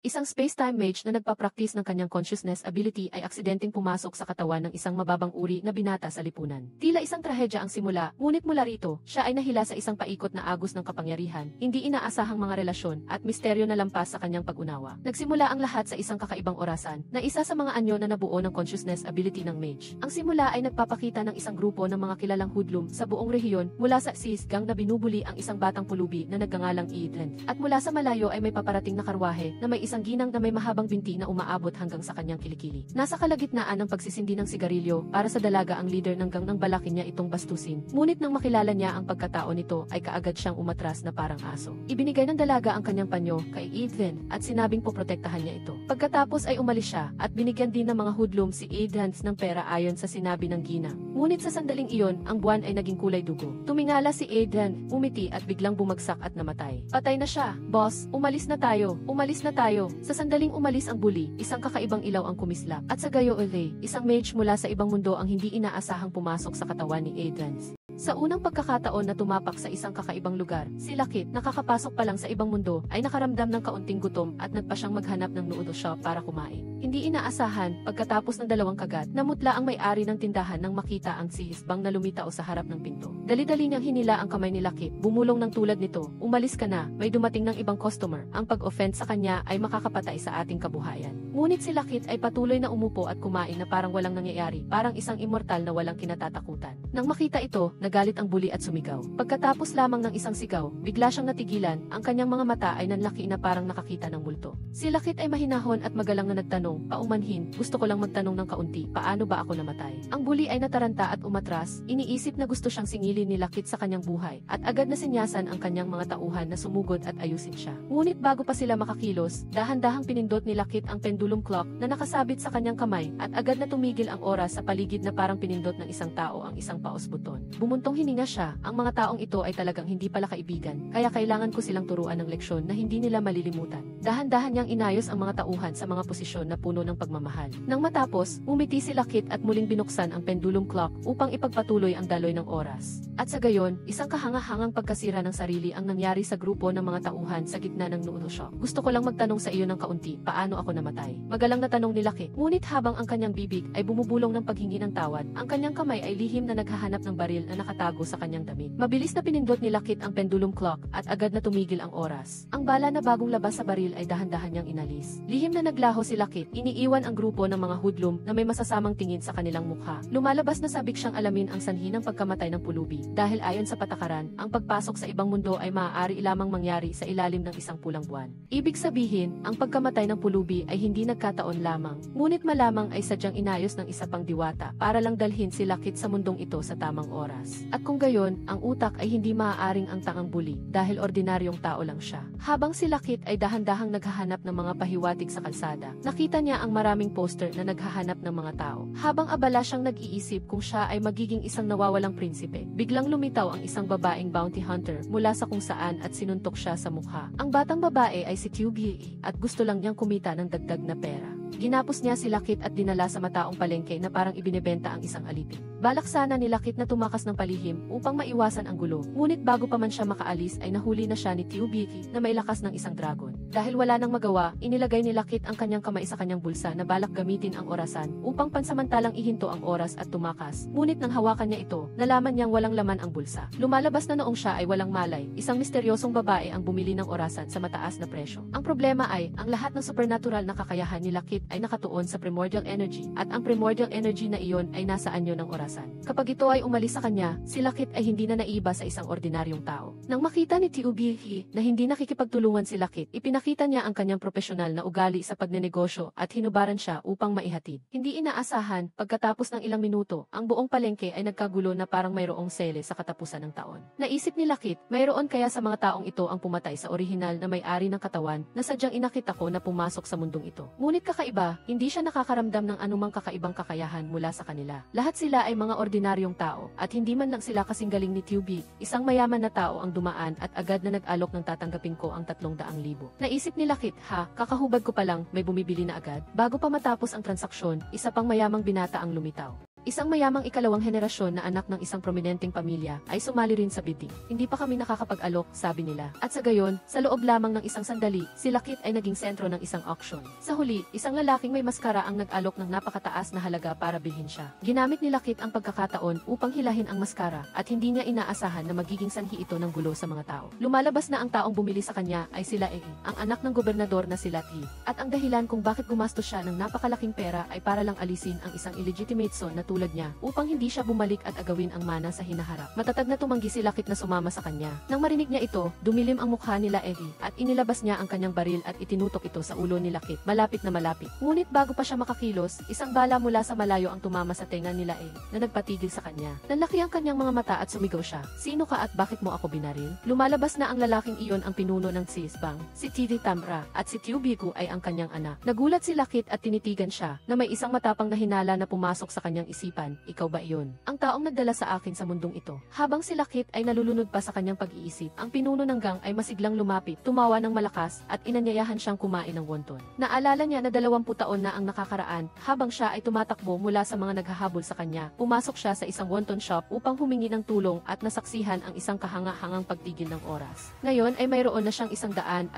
Isang space-time mage na nagpa-practice ng kanyang consciousness ability ay aksidenteng pumasok sa katawan ng isang mababang uri na binata sa lipunan. Tila isang trahedya ang simula, ngunit mula rito, siya ay nahila sa isang paikot na agos ng kapangyarihan, hindi inaasahang mga relasyon, at misteryo na lampas sa kanyang pag-unawa. Nagsimula ang lahat sa isang kakaibang orasan, na isa sa mga anyo na nabuo ng consciousness ability ng mage. Ang simula ay nagpapakita ng isang grupo ng mga kilalang hoodlum sa buong rehiyon mula sa Seas gang na binubuli ang isang batang pulubi na nagngangalang Ethan. At mula sa malayo ay may paparating na karwahe na may isang ginang na may mahabang binti na umaabot hanggang sa kanyang kilikili. Nasa kalagitnaan ng pagsisindi ng sigarilyo para sa dalaga ang leader ng gang nang balakin niya itong bastusin. Ngunit nang makilala niya ang pagkatao nito ay kaagad siyang umatras na parang aso. Ibinigay ng dalaga ang kanyang panyo kay Ethan at sinabing poprotektahan niya ito. Pagkatapos ay umalis siya at binigyan din ng mga hoodlum si Ethan ng pera ayon sa sinabi ng ginang. Ngunit sa sandaling iyon, ang buwan ay naging kulay dugo. Tumingala si Ethan, umiti at biglang bumagsak at namatay. Patay na siya. Boss, umalis na tayo. Umalis na tayo. Sa sandaling umalis ang bully, isang kakaibang ilaw ang kumislap. At sa gayo uli, isang mage mula sa ibang mundo ang hindi inaasahang pumasok sa katawan ni Ethan. Sa unang pagkakataon na tumapak sa isang kakaibang lugar, si Lakit, nakakapasok pa lang sa ibang mundo, ay nakaramdam ng kaunting gutom at nagpa siyang maghanap ng noodle shop para kumain. Hindi inaasahan, pagkatapos ng 2 kagat, namutla ang may-ari ng tindahan nang makita ang si Isbang na lumitaw sa harap ng pinto. Dali-dali niyang hinila ang kamay ni Lakit, bumulong ng tulad nito, umalis ka na, may dumating ng ibang customer. Ang pag-offend sa kanya ay makakapatay sa ating kabuhayan. Ngunit si Lakit ay patuloy na umupo at kumain na parang walang nangyayari, parang isang immortal na walang kinatatakutan. Nang makita ito, nagalit ang bully at sumigaw. Pagkatapos lamang ng isang sigaw, bigla siyang natigilan, ang kanyang mga mata ay nanlaki na parang nakakita ng multo. Si Lakit ay mahinahon at magalang na nagtanong, paumanhin, gusto ko lang magtanong ng kaunti, paano ba ako namatay? Ang bully ay nataranta at umatras, iniisip na gusto siyang singilin ni Lakit sa kanyang buhay, at agad na sinyasan ang kanyang mga tauhan na sumugod at ayusin siya. Ngunit bago pa sila makakilos, dahan-dahang pinindot ni Lakit ang pendulum clock na nakasabit sa kanyang kamay, at agad na tumigil ang oras sa paligid na parang pinindot ng isang tao ang isang pause button. Bumuntong hininga siya, ang mga taong ito ay talagang hindi pala kaibigan, kaya kailangan ko silang turuan ng leksyon na hindi nila malilimutan. Dahan-dahan niyang inayos ang mga tauhan sa mga posisyon na puno ng pagmamahal. Nang matapos, umiti si Lakit at muling binuksan ang pendulum clock upang ipagpatuloy ang daloy ng oras. At sa gayon, isang kahanga-hangang pagkasira ng sarili ang nangyari sa grupo ng mga tauhan sa gitna ng noodle shop. Gusto ko lang magtanong sa iyo ng kaunti, paano ako namatay? Magalang na tanong ni Lakit, ngunit habang ang kanyang bibig ay bumubulong ng paghingi ng tawad, ang kanyang kamay ay lihim na naghahanap ng baril na nakatago sa kanyang damit. Mabilis na pinindot ni Lakit ang pendulum clock at agad na tumigil ang oras. Ang bala na bagong labas sa baril ay dahan-dahan niyang inalis. Lihim na naglaho si Lakit, iniiwan ang grupo ng mga hoodlum na may masasamang tingin sa kanilang mukha. Lumalabas na sabik siyang alamin ang sanhi ng pagkamatay ng pulubi, dahil ayon sa patakaran, ang pagpasok sa ibang mundo ay maaari lamang mangyari sa ilalim ng isang pulang buwan. Ibig sabihin, ang pagkamatay ng pulubi ay hindi nagkataon lamang, ngunit malamang ay sadyang inayos ng isa pang diwata para lang dalhin si Lakit sa mundong ito sa tamang oras. At kung gayon, ang utak ay hindi maaaring ang tangang bully, dahil ordinaryong tao lang siya. Habang si Lakit ay dahan-dahang naghahanap ng mga pahiwatig sa kalsada, nakita niya ang maraming poster na naghahanap ng mga tao. Habang abala siyang nag-iisip kung siya ay magiging isang nawawalang prinsipe, biglang lumitaw ang isang babaeng bounty hunter mula sa kung saan at sinuntok siya sa mukha. Ang batang babae ay si Tubi at gusto lang niyang kumita ng dagdag na pera. Ginapos niya si Lakit at dinala sa mataong palengke na parang ibinebenta ang isang alipin. Balak sana ni Lakit na tumakas ng palihim upang maiwasan ang gulo. Ngunit bago pa man siya makaalis ay nahuli na siya ni Tubi na may lakas ng isang dragon. Dahil wala nang magawa, inilagay ni Lakit ang kanyang kamay sa kanyang bulsa na balak gamitin ang orasan upang pansamantalang ihinto ang oras at tumakas. Ngunit nang hawakan niya ito, nalaman niyang walang laman ang bulsa. Lumalabas na noong siya ay walang malay, isang misteryosong babae ang bumili ng orasan sa mataas na presyo. Ang problema ay, ang lahat ng supernatural na kakayahan ni Lakit ay nakatuon sa primordial energy, at ang primordial energy na iyon ay nasa anyo ng orasan. Kapag ito ay umalis sa kanya, si Lakit ay hindi na naiba sa isang ordinaryong tao. Nang makita ni Tubi na hindi nakikipagtulungan si Lakit, ipinakita niya ang kanyang profesional na ugali sa pagnenegosyo at hinubaran siya upang maihatid. Hindi inaasahan, pagkatapos ng ilang minuto, ang buong palengke ay nagkagulo na parang mayroong sele sa katapusan ng taon. Naisip ni Lakit, mayroon kaya sa mga taong ito ang pumatay sa orihinal na may-ari ng katawan na sadyang inakit ako na pumasok sa mundong ito. Ngunit kakaiba, hindi siya nakakaramdam ng anumang kakaibang kakayahan mula sa kanila. Lahat sila ay mga ordinaryong tao, at hindi man lang sila kasing galing ni Tubi, isang mayaman na tao ang dumaan at agad na nag-alok ng tatanggapin ko ang 300,000. Naisip ni Lakit, kakahubad ko pa lang, may bumibili na agad. Bago pa matapos ang transaksyon, isa pang mayamang binata ang lumitaw. Isang mayamang ikalawang henerasyon na anak ng isang prominenteng pamilya ay sumali rin sa bidding. Hindi pa kami nakakapag-alok, sabi nila. At sa gayon, sa loob lamang ng isang sandali, si Lakit ay naging sentro ng isang auction. Sa huli, isang lalaking may maskara ang nag-alok ng napakataas na halaga para bilhin siya. Ginamit ni Lakit ang pagkakataon upang hilahin ang maskara at hindi niya inaasahan na magiging sanhi ito ng gulo sa mga tao. Lumalabas na ang taong bumili sa kanya ay sila ang anak ng gobernador na si Lati. At ang dahilan kung bakit gumastos siya ng napakalaking pera ay para lang alisin ang isang illegitimate son na tulad niya upang hindi siya bumalik at agawin ang mana sa hinaharap. Matatag na tumanggi si Lakit na sumama sa kanya. Nang marinig niya ito, dumilim ang mukha nila Eddie at inilabas niya ang kanyang baril at itinutok ito sa ulo ni Lakit. Malapit na malapit. Ngunit bago pa siya makakilos, isang bala mula sa malayo ang tumama sa tenga nila na nagpatigil sa kanya. Nanlaki ang kanyang mga mata at sumigaw siya. Sino ka at bakit mo ako binaril? Lumalabas na ang lalaking iyon ang pinuno ng Sisbang, si Titi Tamra, at si Tiubiku ay ang kanyang anak. Nagulat si Lakit at tinitigan siya na may isang matapang na hinala na pumasok sa kanyang isipan. Ikaw ba iyon? Ang taong nagdala sa akin sa mundong ito. Habang si Lakit ay nalulunod pa sa kanyang pag-iisip, ang pinuno ng gang ay masiglang lumapit, tumawa ng malakas, at inanyayahan siyang kumain ng wonton. Naalala niya na 20 taon na ang nakakaraan, habang siya ay tumatakbo mula sa mga naghahabol sa kanya. Pumasok siya sa isang wonton shop upang humingi ng tulong at nasaksihan ang isang kahanga-hangang pagtigil ng oras. Ngayon ay mayroon na siyang 182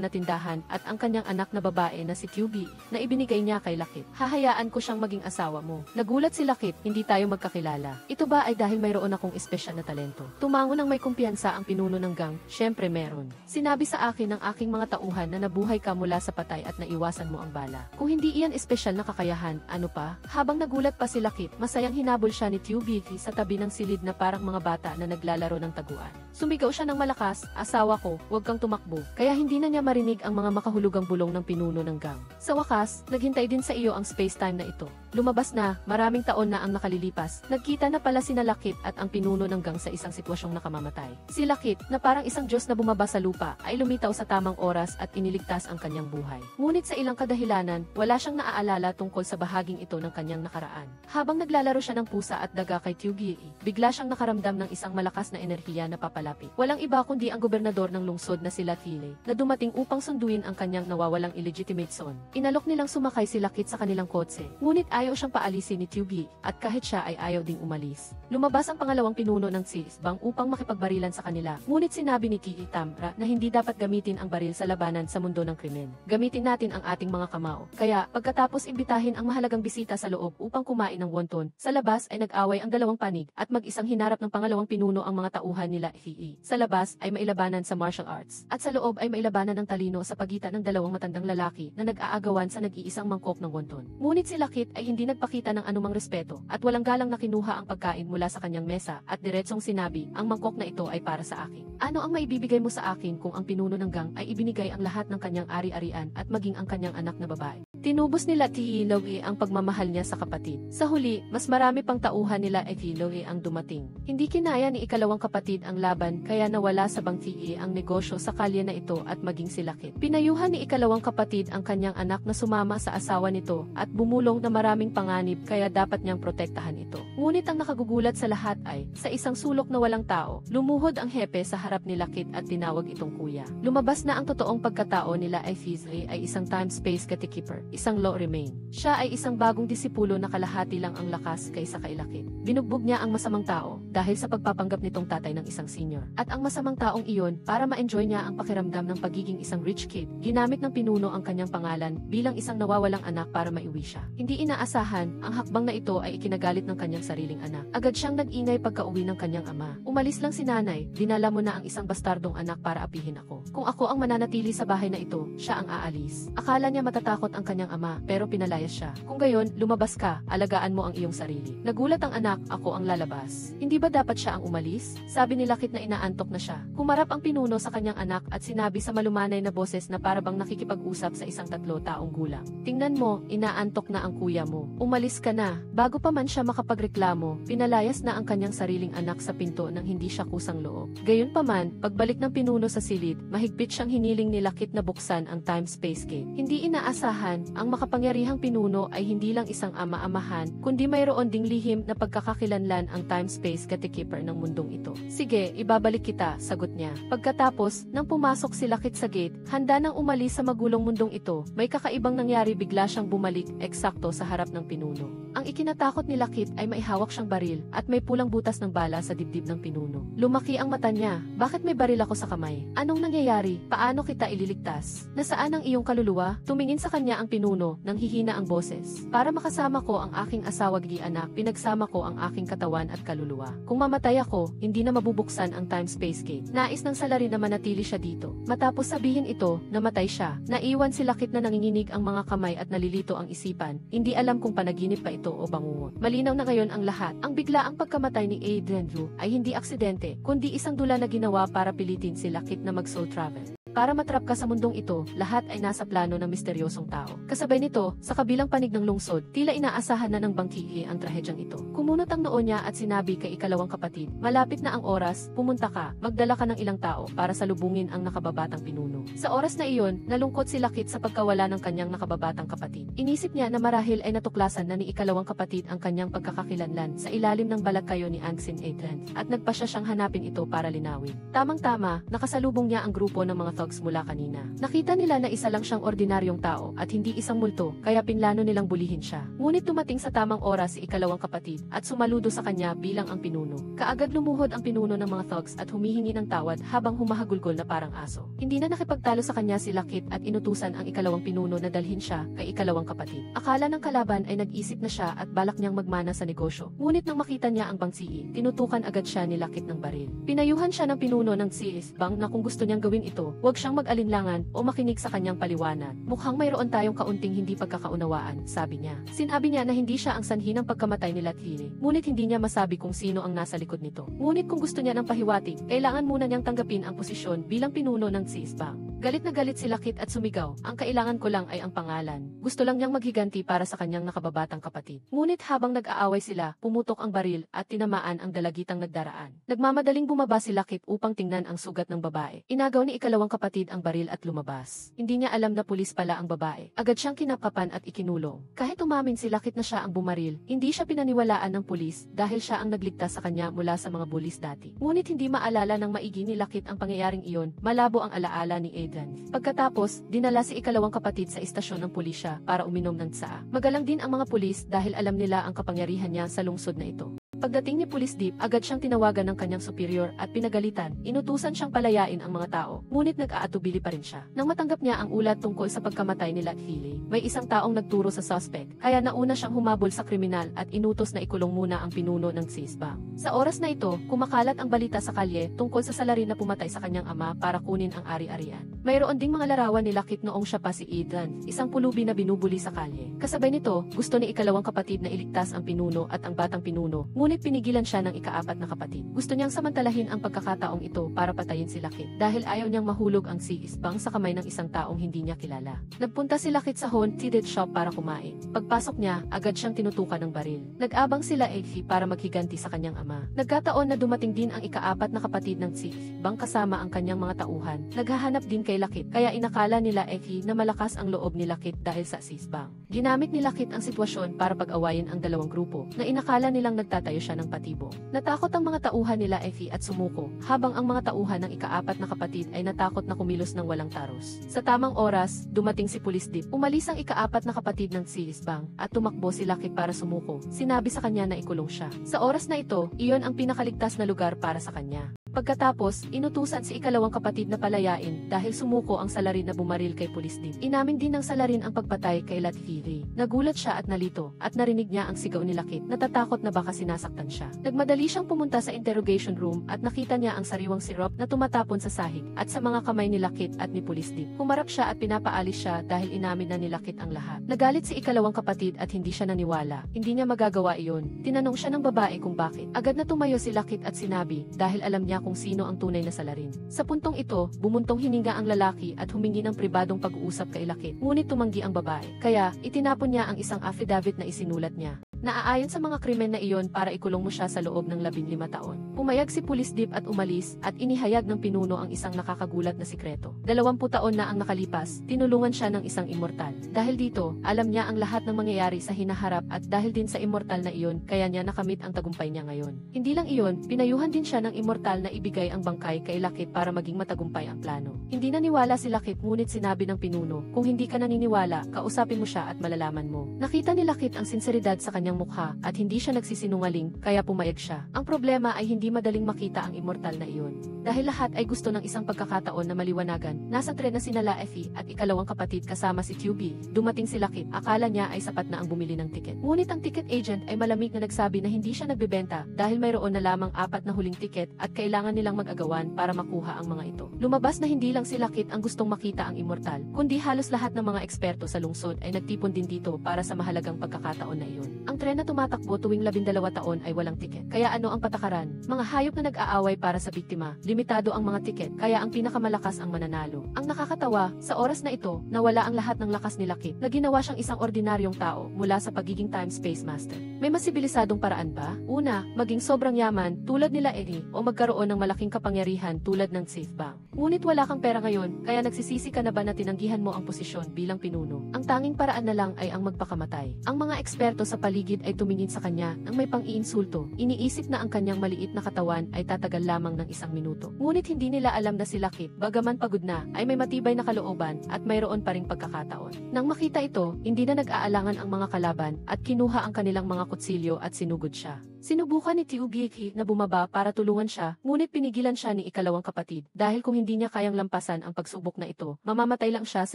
na tindahan at ang kanyang anak na babae na si Tubi na ibinigay niya kay Lakit. Hahayaan ko siyang maging asawa mo. Nagulat si Lakit, hindi tayo magkakilala. Ito ba ay dahil mayroon akong espesyal na talento? Tumango ng may kumpiyansa ang pinuno ng gang, syempre meron. Sinabi sa akin ng aking mga tauhan na nabuhay ka mula sa patay at naiwasan mo ang bala. Kung hindi iyan espesyal na kakayahan, ano pa? Habang nagulat pa si Lakit, masayang hinabol siya ni Tubi sa tabi ng silid na parang mga bata na naglalaro ng taguan. Sumigaw siya ng malakas, asawa ko, huwag kang tumakbo. Kaya hindi na niya marinig ang mga makahulugang bulong ng pinuno ng gang. Sa wakas, naghintay din sa iyo ang space-time na ito. Lumabas na, maraming taon na ang nakalilipas. Nagkita na pala sina Lakit at ang pinuno ng gang sa isang sitwasyong nakamamatay. Si Lakit, na parang isang Diyos na bumaba sa lupa, ay lumitaw sa tamang oras at iniligtas ang kanyang buhay. Ngunit sa ilang kadahilanan, wala siyang naaalala tungkol sa bahaging ito ng kanyang nakaraan. Habang naglalaro siya ng pusa at daga kay Tugi, bigla siyang nakaramdam ng isang malakas na enerhiya na papalapit. Walang iba kundi ang gobernador ng lungsod na si Latile, na dumating upang sunduin ang kanyang nawawalang illegitimate son. Inalok nilang sumakay si Lakit sa kanilang kotse, ngunit ayaw siyang paalisin ni Tugi, at kahit siya ay ayaw ding umalis. Lumabas ang pangalawang pinuno ng Sisbang upang makipagbarilan sa kanila, ngunit sinabi ni Titi Tamra na hindi dapat gamitin ang baril sa labanan sa mundo ng krimen. Gamitin natin ang ating mga kamao. Kaya, pagkatapos imbitahin ang mahalagang bisita sa loob upang kumain ng wonton, sa labas ay nag-away ang dalawang panig at mag-isang hinarap ng pangalawang pinuno ang mga tauhan nila Sa labas ay mailabanan sa martial arts, at sa loob ay mailabanan ng talino sa pagitan ng dalawang matandang lalaki na nag-aagawan sa nag-iisang mangkok ng wonton. Ngunit si Lakit ay hindi nagpakita ng anumang respeto at walang galang na kinuha ang pagkain mula sa kanyang mesa at diretsong sinabi, ang mangkok na ito ay para sa akin. Ano ang maibibigay mo sa akin kung ang pinuno ng gang ay ibinigay ang lahat ng kanyang ari-arian at maging ang kanyang anak na babae? Tinubos nila Tihiloe ang pagmamahal niya sa kapatid. Sa huli, mas marami pang tauhan nila Tihiloe ang dumating. Hindi kinaya ni ikalawang kapatid ang laban kaya nawala sa bangti ang negosyo sa kalye na ito at maging si Lakit. Pinayuhan ni ikalawang kapatid ang kanyang anak na sumama sa asawa nito at bumulong na maraming panganib kaya dapat niyang protektahan ito. Ngunit ang nakagugulat sa lahat ay, sa isang sulok na walang tao, lumuhod ang hepe sa harap ni Lakit at tinawag itong kuya. Lumabas na ang totoong pagkatao nila Fizri ay isang time-space gatekeeper, isang law remain. Siya ay isang bagong disipulo na kalahati lang ang lakas kaysa kay Lakit. Binugbog niya ang masamang tao dahil sa pagpapanggap nitong tatay ng isang senior. At ang masamang taong iyon, para ma-enjoy niya ang pakiramdam ng pagiging isang rich kid, ginamit ng pinuno ang kanyang pangalan bilang isang nawawalang anak para maiuwi siya. Hindi inaasahan, ang hakbang na ito ay ikinagalit ng kanyang sariling anak. Agad siyang nag-ingay pagka-uwi ng kanyang ama. Umalis lang si nanay, dinala mo na ang isang bastardong anak para apihin ako. Kung ako ang mananatili sa bahay na ito, siya ang aalis. Akala niya matatakot ang kanyang ama, pero pinalayas siya. Kung gayon, lumabas ka, alagaan mo ang iyong sarili. Nagulat ang anak, ako ang lalabas. Hindi ba dapat siya ang umalis? Sabi ni Lakit na inaantok na siya. Kumarap ang pinuno sa kanyang anak at sinabi sa malumanay na boses na parabang nakikipag-usap sa isang 3 taong gulang. Tingnan mo, inaantok na ang kuya mo. Umalis ka na. Bago pa man siya makapagreklamo, pinalayas na ang kanyang sariling anak sa pinto nang hindi siya kusang loob. Gayunpaman, pagbalik ng pinuno sa silid, mahigpit siyang hiniling ni Lakit na buksan ang time-space gate. Hindi inaasahan, ang makapangyarihang pinuno ay hindi lang isang ama-amahan, kundi mayroon ding lihim na pagkakakilanlan ang time-space gatekeeper ng mundong ito. Sige, ibabalik kita, sagot niya. Pagkatapos, nang pumasok si Lakit sa gate, handa nang umalis sa magulong mundong ito, may kakaibang nangyari, bigla siyang bumalik, eksakto sa harap ng pinuno. Ang ikinatakot ni Lakit ay maihawak siyang baril, at may pulang butas ng bala sa dibdib ng pinuno. Lumaki ang mata niya. Bakit may baril ako sa kamay? Anong nangyayari? Paano kita ililigtas? Nasaan ang iyong kaluluwa? Tumingin sa kanya ang pinuno, nang hihina ang boses. Para makasama ko ang aking asawa gi anak, pinagsama ko ang aking katawan at kaluluwa. Kung mamatay ako, hindi na mabubuksan ang time-space gate. Nais ng salarin na manatili siya dito. Matapos sabihin ito, namatay siya. Naiwan si Lakit na nanginginig ang mga kamay at nalilito ang isipan. Hindi alam kung panaginip pa ito o bangungot. Malinaw na ngayon ang lahat. Ang biglaang pagkamatay ni Adrian Drew ay hindi aksidente, kundi isang dula na ginawa para pilitin si Lakit na mag-soul travel. Para matrap ka sa mundong ito, lahat ay nasa plano ng misteryosong tao. Kasabay nito, sa kabilang panig ng lungsod, tila inaasahan na ng bangkihi ang trahedyang ito. Kumunot ang noo niya at sinabi kay ikalawang kapatid, malapit na ang oras, pumunta ka, magdala ka ng ilang tao para salubungin ang nakababatang pinuno. Sa oras na iyon, nalungkot si Lakit sa pagkawala ng kanyang nakababatang kapatid. Inisip niya na marahil ay natuklasan na ni ikalawang kapatid ang kanyang pagkakakilanlan sa ilalim ng balakayo ni Angsin Adrian, at nagpasya siyang hanapin ito para linawin. Tamang-tama, nakasalubong niya ang grupo ng mga thugs mula kanina. Nakita nila na isa lang siyang ordinaryong tao at hindi isang multo, kaya pinlano nilang bulihin siya. Ngunit dumating sa tamang oras si ikalawang kapatid at sumaludo sa kanya bilang ang pinuno. Kaagad lumuhod ang pinuno ng mga thugs at humihingi ng tawad habang humahagulgol na parang aso. Hindi na nakipagtalo sa kanya si Lakit at inutusan ang ikalawang pinuno na dalhin siya kay ikalawang kapatid. Akala ng kalaban ay nag-isip na siya at balak niyang magmana sa negosyo. Ngunit nang makita niya ang bangsiin, tinutukan agad siya ni Lakit ng baril. Pinayuhan siya ng pinuno ng CS-bang na kung gusto niyang gawin ito, huwag siyang mag-alinlangan o makinig sa kanyang paliwanag. Mukhang mayroon tayong kaunting hindi pagkakaunawaan, sabi niya. Sinabi niya na hindi siya ang sanhi ng pagkamatay ni Lathili, ngunit hindi niya masabi kung sino ang nasa likod nito. Ngunit kung gusto niya ng pahiwatig, kailangan muna niyang tanggapin ang posisyon bilang pinuno ng CS-bang. Galit na galit si Lakit at sumigaw, ang kailangan ko lang ay ang pangalan. Gusto lang niyang maghiganti para sa kanyang nakababatang kapatid. Ngunit habang nag-aaway sila, pumutok ang baril at tinamaan ang dalagitang nagdaraan. Nagmamadaling bumaba si Lakit upang tingnan ang sugat ng babae. Inagaw ni ikalawang kapatid ang baril at lumabas. Hindi niya alam na pulis pala ang babae. Agad siyang kinapapan at ikinulong. Kahit umamin si Lakit na siya ang bumaril, hindi siya pinaniwalaan ng pulis dahil siya ang nagligtas sa kanya mula sa mga bulis dati. Ngunit hindi maalala ng maigi ni Lakit ang pangyayaring iyon, malabo ang alaala ni Adrian. Pagkatapos, dinala si ikalawang kapatid sa istasyon ng pulisya para uminom ng tsaa. Magalang din ang mga pulis dahil alam nila ang kapangyarihan niya sa lungsod na ito. Pagdating ni Police Deep, agad siyang tinawagan ng kanyang superior at pinagalitan, inutusan siyang palayain ang mga tao, ngunit nag-aatubili pa rin siya. Nang matanggap niya ang ulat tungkol sa pagkamatay ni Lathili, may isang taong nagturo sa suspect, kaya nauna siyang humabol sa kriminal at inutos na ikulong muna ang pinuno ng CS-bang. Sa oras na ito, kumakalat ang balita sa kalye tungkol sa salarin na pumatay sa kanyang ama para kunin ang ari-arian. Mayroon ding mga larawan ni Lakit noong siya pa si Adrian, isang pulubi na binubuli sa kalye. Kasabay nito, gusto ni ikalawang kapatid na iligtas ang pinuno at ang batang pinuno, ngunit pinigilan siya ng ikaapat na kapatid. Gusto niyang samantalahin ang pagkakataong ito para patayin si Lakit dahil ayaw niyang mahulog ang CS-bang sa kamay ng isang taong hindi niya kilala. Nagpunta si Lakit sa haunted shop para kumain. Pagpasok niya, agad siyang tinutukan ng baril. Nag-abang sila Efi para maghiganti sa kanyang ama. Nagkataon na dumating din ang ikaapat na kapatid ng CS-bang kasama ang kanyang mga tauhan. Naghahanap din kay Lakit, kaya inakala nila Efi na malakas ang loob ni Lakit dahil sa CS-bang. Ginamit ni Lakit ang sitwasyon para pag-awayin ang dalawang grupo na inakala nilang nagtatayo siya ng patibong. Natakot ang mga tauhan nila Efi at sumuko, habang ang mga tauhan ng ikaapat na kapatid ay natakot na kumilos ng walang taros. Sa tamang oras, dumating si Police Deep. Umalis ang ikaapat na kapatid ng CS-bang at tumakbo si Lakit para sumuko. Sinabi sa kanya na ikulong siya. Sa oras na ito, iyon ang pinakaligtas na lugar para sa kanya. Pagkatapos, inutusan si ikalawang kapatid na palayain dahil sumuko ang salarin na bumaril kay Police Deep. Inamin din ng salarin ang pagpatay kay Lathili. Nagulat siya at nalito, at narinig niya ang sigaw ni Lakit. Natatakot na baka sinasaktan siya. Nagmadali siyang pumunta sa interrogation room at nakita niya ang sariwang sirop na tumatapon sa sahig at sa mga kamay ni Lakit at ni Police Deep. Humarap siya at pinapaalis siya dahil inamin na ni Lakit ang lahat. Nagalit si ikalawang kapatid at hindi siya naniwala. Hindi niya magagawa iyon. Tinanong siya ng babae kung bakit. Agad na tumayo si Lakit at sinabi dahil alam niya kung sino ang tunay na salarin. Sa puntong ito, bumuntong hininga ang lalaki at humingi ng pribadong pag-uusap kay Lakit. Ngunit tumanggi ang babae. Kaya, itinapon niya ang isang affidavit na isinulat niya. Naaayon sa mga krimen na iyon para ikulong mo siya sa loob ng 15 taon. Pumayag si Police Deep at umalis at inihayag ng pinuno ang isang nakakagulat na sikreto. 20 taon na ang nakalipas, tinulungan siya ng isang immortal. Dahil dito, alam niya ang lahat ng mangyayari sa hinaharap at dahil din sa immortal na iyon, kaya niya nakamit ang tagumpay niya ngayon. Hindi lang iyon, pinayuhan din siya ng immortal na ibigay ang bangkay kay Lakit para maging matagumpay ang plano. Hindi naniwala si Lakit ngunit sinabi ng pinuno, kung hindi ka naniniwala, kausapin mo siya at malalaman mo. Nakita ni Lakit ang sinseridad sa kanyang mukha at hindi siya nagsisinungaling, kaya pumayag siya. Ang problema ay hindi madaling makita ang immortal na iyon. Dahil lahat ay gusto ng isang pagkakataon na maliwanagan, nasa tren na sinala Effie at ikalawang kapatid kasama si QB. Dumating si Lakit, akala niya ay sapat na ang bumili ng tiket. Ngunit ang ticket agent ay malamig na nagsabi na hindi siya nagbebenta dahil mayroon na lamang 4 na huling tiket at kailangan nilang mag-agawan para makuha ang mga ito. Lumabas na hindi lang si Lakit ang gustong makita ang immortal, kundi halos lahat ng mga eksperto sa lungsod ay nagtipon din dito para sa mahalagang pagkakataon na iyon. Ang tren na tumatakbo tuwing 12 taon ay walang tiket. Kaya ano ang patakaran? Mga hayop na nag-aaway para sa biktima, limitado ang mga tiket, kaya ang pinakamalakas ang mananalo. Ang nakakatawa, sa oras na ito, nawala ang lahat ng lakas ni Lakit, na ginawa siyang isang ordinaryong tao mula sa pagiging time-space master. May masibilisadong paraan ba? Una, maging sobrang yaman tulad nila Eddie o magkaroon ng malaking kapangyarihan tulad ng Safe Bank. Ngunit wala kang pera ngayon, kaya nagsisisi ka na ba na tinanggihan mo ang posisyon bilang pinuno? Ang tanging paraan na lang ay ang magpakamatay. Ang mga eksperto sa paligid ay tumingin sa kanya nang may pang-iinsulto. Iniisip na ang kanyang maliit na katawan ay tatagal lamang ng 1 minuto. Ngunit hindi nila alam na si Lakit, bagaman pagod na, ay may matibay na kalooban at mayroon pa ring pagkakataon. Nang makita ito, hindi na nag-aalangan ang mga kalaban at kinuha ang kanilang mga kutsilyo at sinugod siya. Sinubukan ni Tiubiki na bumaba para tulungan siya, ngunit pinigilan siya ni ikalawang kapatid dahil kung hindi niya kayang lampasan ang pagsubok na ito, mamamatay lang siya sa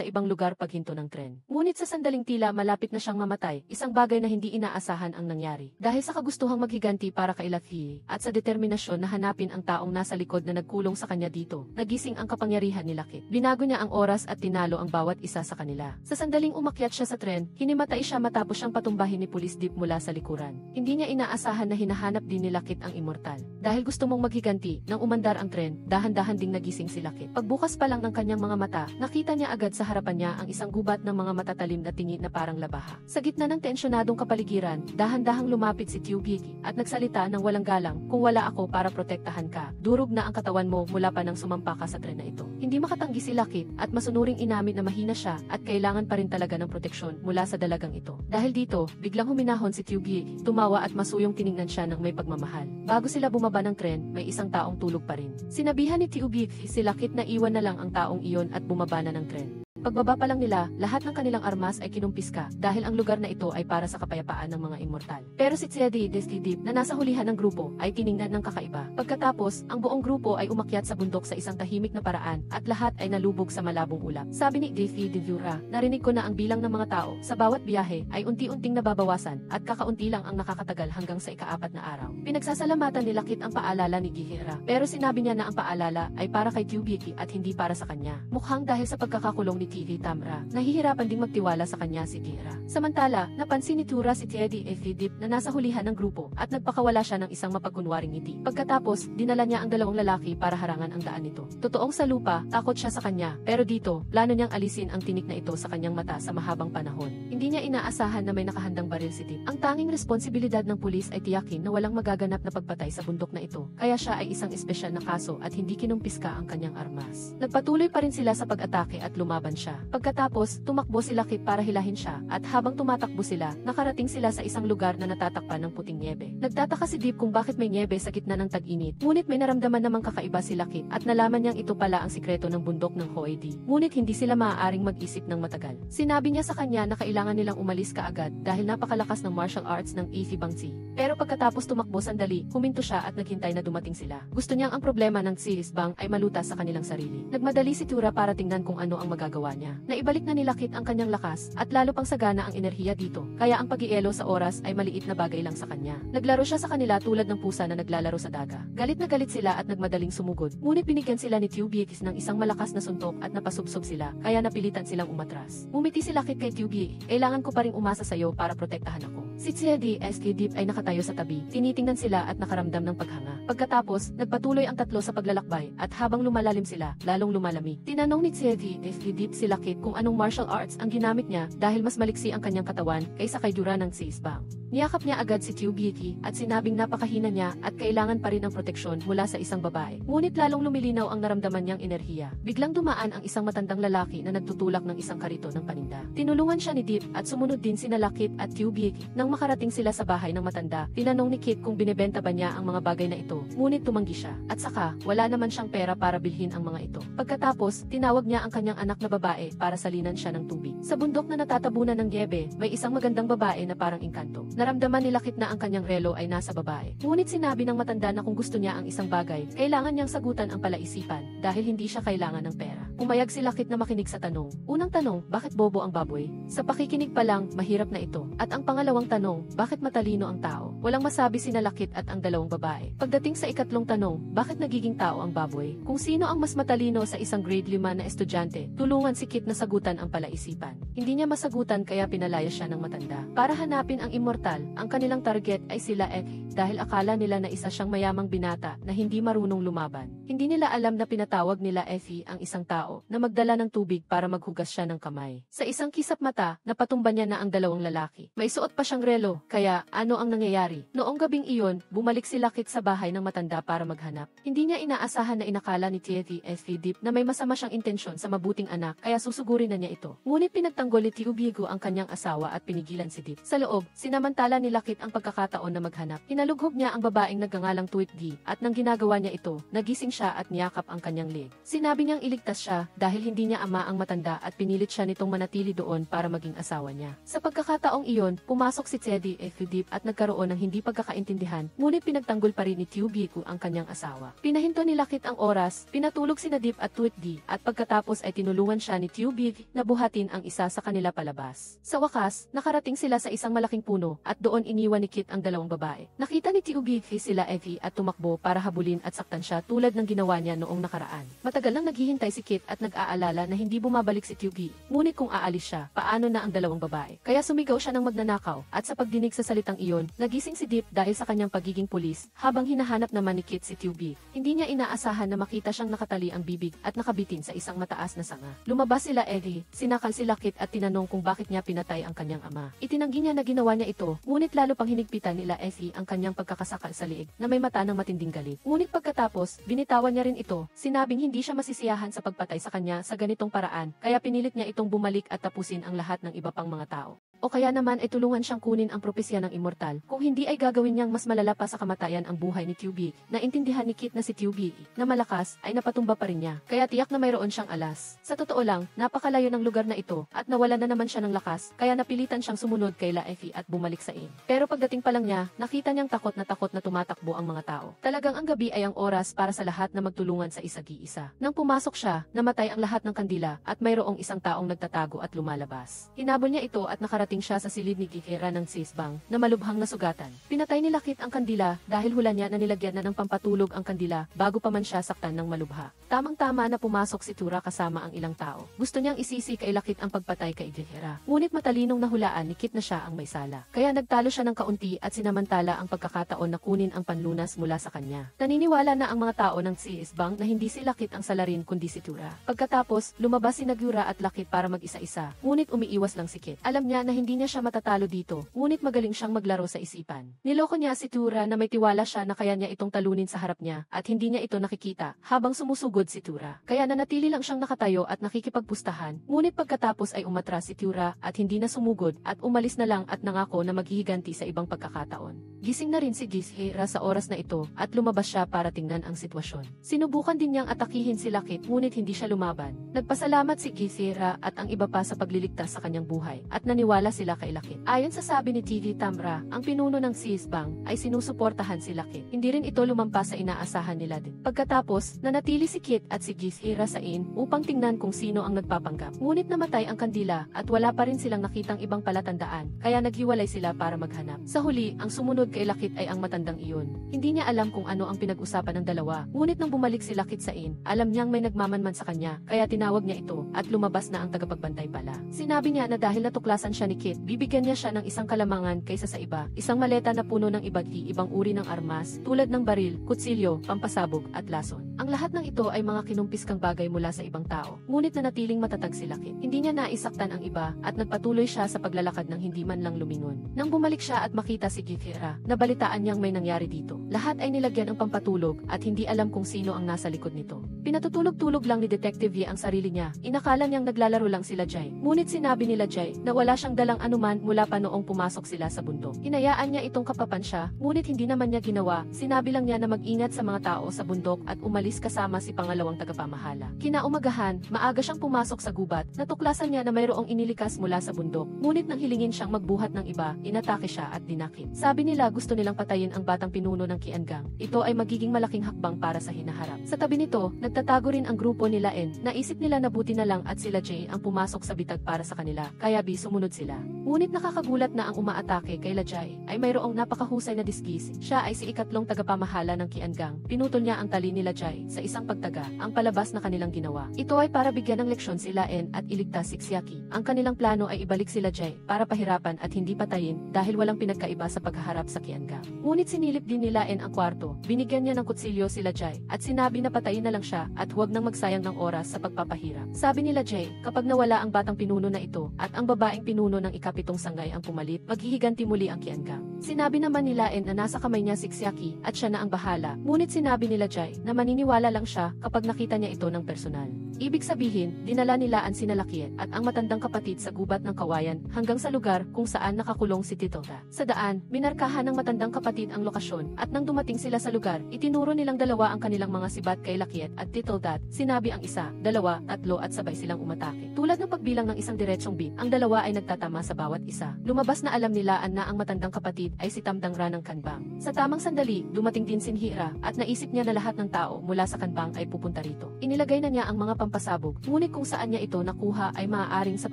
ibang lugar paghinto ng tren. Ngunit sa sandaling tila malapit na siyang mamatay, isang bagay na hindi inaasahan ang nangyari. Dahil sa kagustuhang maghiganti para kay Lakhi at sa determinasyon na hanapin ang taong nasa likod na nagkulong sa kanya dito, nagising ang kapangyarihan ni Lakit. Binago niya ang oras at tinalo ang bawat isa sa kanila. Sa sandaling umakyat siya sa tren, hinimatay siya matapos siyang patumbahin ni Police Deep mula sa likuran. Hindi niya inaasahan na hinahanap din ni Lakit ang immortal. Dahil gusto mong maghiganti, nang umandar ang tren, dahan-dahan ding nagising si Lakit. Pagbukas pa lang ng kanyang mga mata, nakita niya agad sa harapan niya ang isang gubat ng mga matatalim na tingin na parang labaha. Sa gitna ng tensyonadong kapaligiran, dahan-dahang lumapit si Tiubiki at nagsalita ng walang galang, kung wala ako para protektahan ka, durog na ang katawan mo mula pa nang sumampa ka sa tren na ito. Hindi makatanggi si Lakit at masunuring inamin na mahina siya at kailangan pa rin talaga ng proteksyon mula sa dalagang ito. Dahil dito, biglang huminahon si Tiubiki, tumawa at masuyong tiningnan siya ng may pagmamahal. Bago sila bumaba ng tren, may isang taong tulog pa rin. Sinabihan ni Tiubiki si Lakit na iwan na lang ang taong iyon at bumaba na ng tren. Pagbaba pa lang nila, lahat ng kanilang armas ay kinumpiska dahil ang lugar na ito ay para sa kapayapaan ng mga immortal. Pero si Tsiedi Deep na nasa hulihan ng grupo ay tiningnan ng kakaiba. Pagkatapos, ang buong grupo ay umakyat sa bundok sa isang tahimik na paraan at lahat ay nalubog sa malabong ulap. Sabi ni Defi Devura, narinig ko na ang bilang ng mga tao sa bawat biyahe ay unti-unting nababawasan at kakaunti lang ang nakakatagal hanggang sa ika-4 na araw. Pinagsasalamatan ni Lakit ang paalala ni Gihira, pero sinabi niya na ang paalala ay para kay Tiubiki at hindi para sa kanya. Mukhang dahil sa pagkakakulong ni Tiki Tamra, nahihirapan ding magtiwala sa kanya si Gihira. Samantala, napansin ni Tura si Tsiedi Deep na nasa hulihan ng grupo at nagpakawala siya ng isang mapagkunwaring ngiti. Pagkatapos, dinala niya ang 2 lalaki para harangan ang daan nito. Totoong sa lupa, takot siya sa kanya, pero dito, plano niyang alisin ang tinik na ito sa kanyang mata sa mahabang panahon. Hindi niya inaasahan na may nakahandang baril si Deep. Ang tanging responsibilidad ng pulis ay tiyakin na walang magaganap na pagpatay sa bundok na ito, kaya siya ay isang espesyal na kaso at hindi kinumpiska ang kanyang armas. Nagpatuloy pa rin sila sa pag-atake at lumaban siya. Pagkatapos, tumakbo si Lakit para hilahin siya, at habang tumatakbo sila, nakarating sila sa isang lugar na natatakpan ng puting niebe. Nagtataka si Deep kung bakit may niebe sa gitna ng tag-init, ngunit may naramdaman namang kakaiba si Lakit at nalaman niyang ito pala ang sikreto ng bundok ng Hoedi. Ngunit hindi sila maaaring mag-isip ng matagal. Sinabi niya sa kanya na kailangan nilang umalis kaagad dahil napakalakas ng martial arts ng Ify Bangsi. Pero pagkatapos tumakbo sandali, huminto siya at naghintay na dumating sila. Gusto niyang ang problema ng Sirisbang ay malutas sa kanilang sarili. Nagmadali si Tura para tingnan kung ano ang magagawa niya. Naibalik na ni Lakit ang kanyang lakas at lalo pang sagana ang enerhiya dito, kaya ang pag-ielo sa oras ay maliit na bagay lang sa kanya. Naglaro siya sa kanila tulad ng pusa na naglalaro sa daga. Galit na galit sila at nagmadaling sumugod, ngunit binigyan sila ni Tiubiki ng isang malakas na suntok at napasubsob sila, kaya napilitan silang umatras. Umiti si Lakit kay Tiubiki, kailangan ko pa ring umasa sa iyo para protektahan ako. Si Tsiedi Deep ay nakatayo sa tabi, tinitingnan sila at nakaramdam ng paghanga. Pagkatapos, nagpatuloy ang tatlo sa paglalakbay at habang lumalalim sila, lalong lumalamig. Tinanong ni Tsiedi Deep si Lakit kung anong martial arts ang ginamit niya dahil mas maliksi ang kanyang katawan kaysa kay Dura ng Sisbang. Niyakap niya agad si Tubiki at sinabing napakahina niya at kailangan pa rin ang proteksyon mula sa isang babae. Ngunit lalong lumilinaw ang naramdaman niyang enerhiya. Biglang dumaan ang isang matandang lalaki na nagtutulak ng isang karito ng paninda. Tinulungan siya ni Deep at sumunod din sina Kit at Tubiki. Nang makarating sila sa bahay ng matanda, tinanong ni Kit kung binebenta ba niya ang mga bagay na ito. Ngunit tumanggi siya. At saka, wala naman siyang pera para bilhin ang mga ito. Pagkatapos, tinawag niya ang kanyang anak na babae para salinan siya ng tubig. Sa bundok na natatabunan ng Gyebe, may isang magandang babae na parang engkanto. Naramdaman ni Kit na ang kanyang relo ay nasa babae. Ngunit sinabi ng matanda na kung gusto niya ang isang bagay, kailangan niyang sagutan ang palaisipan dahil hindi siya kailangan ng pera. Umayag si Kit na makinig sa tanong. Unang tanong, bakit bobo ang baboy? Sa pakikinig pa lang, mahirap na ito. At ang pangalawang tanong, bakit matalino ang tao? Walang masabi sina Kit at ang dalawang babae. Pagdating sa ikatlong tanong, bakit nagiging tao ang baboy? Kung sino ang mas matalino sa isang grade 5 na estudyante, tulungan si Kit na sagutan ang palaisipan. Hindi niya masagutan kaya pinalaya siya ng matanda. Para hanapin ang immortal, ang kanilang target ay sila dahil akala nila na isa siyang mayamang binata na hindi marunong lumaban. Hindi nila alam na pinatawag nila Effie ang isang tao na magdala ng tubig para maghugas siya ng kamay. Sa isang kisap mata, napatumba niya na ang dalawang lalaki. May suot pa siyang relo, kaya ano ang nangyayari? Noong gabing iyon, bumalik si Kit sa bahay ng matanda para maghanap. Hindi niya inaasahan na inakala ni Effie Deep na may masama siyang intensyon sa mabuting anak kaya susugurin na niya ito. Ngunit pinagtanggol ni Tubiko ang kanyang asawa at pinigilan si Deep. Sa loob, sinamantala ni Kit ang pagkakataon na maghanap. Hinalughog niya ang babaeng nagngangalang Twitgi at nang ginagawa niya ito, nagising siya at niyakap ang kanyang leg. Sinabi niyang iligtas siya dahil hindi niya ama ang matanda at pinilit siya nitong manatili doon para maging asawa niya. Sa pagkakataong iyon, pumasok si Effie Deep at nagkaroon ng hindi pagkakaintindihan, ngunit pinagtanggol pa rin ni Tubiko ang kanyang asawa. Pinahinto ni Kit ang oras, pinatulog si Deep at Twitgi at pagkatapos ay tinulungan siya ni Tubig na buhatin ang isa sa kanila palabas. Sa wakas, nakarating sila sa isang malaking puno at doon iniwan ni Kit ang dalawang babae. Nakita ni Tubig sila Effie at tumakbo para habulin at saktan siya tulad ng ginawa niya noong nakaraan. Matagal nang naghihintay si Kit at nag-aalala na hindi bumabalik si Tubig. Ngunit kung aalis siya, paano na ang dalawang babae? Kaya sumigaw siya ng magnanakaw at sa pagdinig sa salitang iyon, nagising si Deep dahil sa kanyang pagiging pulis habang hinahanap naman ni Kit si Tubig. Hindi niya inaasahan na makita siyang nakatali ang bibig at nakabitin sa isang mataas na sanga. Lumabas sila Effie, sinakal si Kit at tinanong kung bakit niya pinatay ang kanyang ama. Itinanggi niya na ginawa niya ito, ngunit lalo pang hinigpitan nila Effie ang kanyang pagkakasakal sa liig na may mata ng matinding galit. Ngunit pagkatapos, binitawan niya rin ito, sinabing hindi siya masisiyahan sa pagpatay sa kanya sa ganitong paraan, kaya pinilit niya itong bumalik at tapusin ang lahat ng iba pang mga tao. O kaya naman ay tulungan siyang kunin ang propesya ng immortal. Kung hindi ay gagawin niyang mas malala pa sa kamatayan ang buhay ni Tubig. Naintindihan ni Kit na si Tubig na malakas ay napatumba pa rin niya. Kaya tiyak na mayroon siyang alas. Sa totoo lang, napakalayo ng lugar na ito at nawala na naman siya ng lakas. Kaya napilitan siyang sumunod kay Effie at bumalik sa inn. Pero pagdating pa lang niya, nakita niyang takot na tumatakbo ang mga tao. Talagang ang gabi ay ang oras para sa lahat na magtulungan sa isa't-isa. Nang pumasok siya, namatay ang lahat ng kandila at mayroong isang taong nagtatago at lumalabas. Hinabol niya ito at nakarating siya sa silid ni Gihera ng sisbang na malubhang na sugatan. Pinatay ni Kit ang kandila dahil hula niya na nilagyan na ng pampatulog ang kandila bago pa man siya saktan ng malubha. Tamang-tama na pumasok si Tura kasama ang ilang tao. Gusto niyang isisi kay Kit ang pagpatay kay Gihera. Ngunit matalinong nahulaan ni Kit na siya ang may sala. Kaya nagtalo siya ng kaunti at sinamantala ang pagkakataon na kunin ang panlunas mula sa kanya. Naniniwala na ang mga tao ng sisbang na hindi si Kit ang salarin kundi si Tura. Pagkatapos, lumabas si Nagyura at Kit para mag-isa-isa. Ngunit umiiwas lang si Kit. Alam niya na hindi niya siya matatalo dito, ngunit magaling siyang maglaro sa isipan. Niloko niya si Tura na may tiwala siya na kaya niya itong talunin sa harap niya at hindi niya ito nakikita habang sumusugod si Tura. Kaya nanatili lang siyang nakatayo at nakikipagpustahan, ngunit pagkatapos ay umatras si Tura at hindi na sumugod at umalis na lang at nangako na maghihiganti sa ibang pagkakataon. Gising na rin si Gishera sa oras na ito at lumabas siya para tingnan ang sitwasyon. Sinubukan din niyang atakihin si Kit ngunit hindi siya lumaban. Nagpasalamat si Gishera at ang iba pa sa pagliligtas sa kanyang buhay at naniwala sila kay Kit. Ayon sa sabi ni TV Tamra, ang pinuno ng sisbang ay sinusuportahan si Kit. Hindi rin ito lumampas sa inaasahan nila din. Pagkatapos, nanatili si Kit at si Gishera sa inn upang tingnan kung sino ang nagpapanggap. Ngunit namatay ang kandila at wala pa rin silang nakitang ibang palatandaan, kaya naghiwalay sila para maghanap. Sa huli, ang sumunod kay Kit ay ang matandang iyon. Hindi niya alam kung ano ang pinag-usapan ng dalawa, ngunit nang bumalik si Kit sa inn, alam niyang may nagmamanman sa kanya, kaya tinawag niya ito at lumabas na ang tagapagbantay pala. Sinabi niya na dahil natuklasan siya ni Kit, bibigyan niya siya ng isang kalamangan kaysa sa iba, isang maleta na puno ng iba't ibang uri ng armas, tulad ng baril, kutsilyo, pampasabog, at lason. Ang lahat ng ito ay mga kinumpiskang bagay mula sa ibang tao. Ngunit nanatiling matatag si Lakit. Hindi niya naisaktan ang iba at nagpatuloy siya sa paglalakad ng hindi man lang lumingon. Nang bumalik siya at makita si Githira, nabalitaan niyang may nangyari dito. Lahat ay nilagyan ang pampatulog at hindi alam kung sino ang nasa likod nito. Pinatutulog-tulog lang ni Detective Ye ang sarili niya. Inakala niyang naglalaro lang sila Jai. Ngunit sinabi nila Jai na wala siyang dalang anuman mula pa noong pumasok sila sa bundok. Hinayaan niya itong kapapan siya, ngunit hindi naman niya ginawa. Sinabi lang niya na mag-ingat sa mga tao sa bundok at umalis kasama si pangalawang tagapamahala. Kinaumagahan, maaga siyang pumasok sa gubat. Natuklasan niya na mayroong inilikas mula sa bundok. Ngunit nang hilingin siyang magbuhat ng iba, inatake siya at dinakip. Sabi nila gusto nilang patayin ang batang pinuno ng Qiangang. Ito ay magiging malaking hakbang para sa hinaharap. Sa tabi nito, nagtatago rin ang grupo nila En. Naisip nila na buti na lang at sila Jay ang pumasok sa bitag para sa kanila, kaya sumunod sila. Ngunit nakakagulat na ang umaatake kay Lajay ay mayroong napakahusay na diskis. Siya ay si ikatlong tagapamahala ng Qiangang. Pinutol niya ang tali ni Lajay sa isang pagtaga, ang palabas na kanilang ginawa. Ito ay para bigyan ng leksyon sila En at iligtas si Xiaki. Ang kanilang plano ay ibalik sila Jay para pahirapan at hindi patayin dahil walang pinagkaiba sa paghaharap sa Qiangang. Ngunit sinilip din nila En ang kwarto. Binigyan niya ng kutsilyo sila Jay at sinabi na patayin na lang siya at huwag nang magsayang ng oras sa pagpapahirap. Sabi nila Jay, kapag nawala ang batang pinuno na ito at ang babaeng pinuno ng ikapitong sangay ang pumalit, maghihiganti muli ang Qiangang. Sinabi naman nila En na nasa kamay niya si Xiaki at siya na ang bahala. Ngunit sinabi nila Jay na maniniwala lang siya kapag nakita niya ito ng personal. Ibig sabihin, dinala nila ang sina Lakiet at ang matandang kapatid sa gubat ng kawayan hanggang sa lugar kung saan nakakulong si Titota. Sa daan, minarkahan ng matandang kapatid ang lokasyon at nang dumating sila sa lugar, itinuro nilang dalawa ang kanilang mga sibat kay Lakiet at Titota. Sinabi ang isa, dalawa, tatlo at sabay silang umatake. Tulad ng pagbilang ng isang diretsong beat, ang dalawa ay nagtatama sa bawat isa. Lumabas na alam nilaan na ang matandang kapatid ay si Tamdang ng Kanbang. Sa tamang sandali, dumating din si Hira at naisip niya na lahat ng tao mula sa Kanbang ay pupunta rito. Inilagay na niya ang mga pampasabog, ngunit kung saan niya ito nakuha ay maaaring sa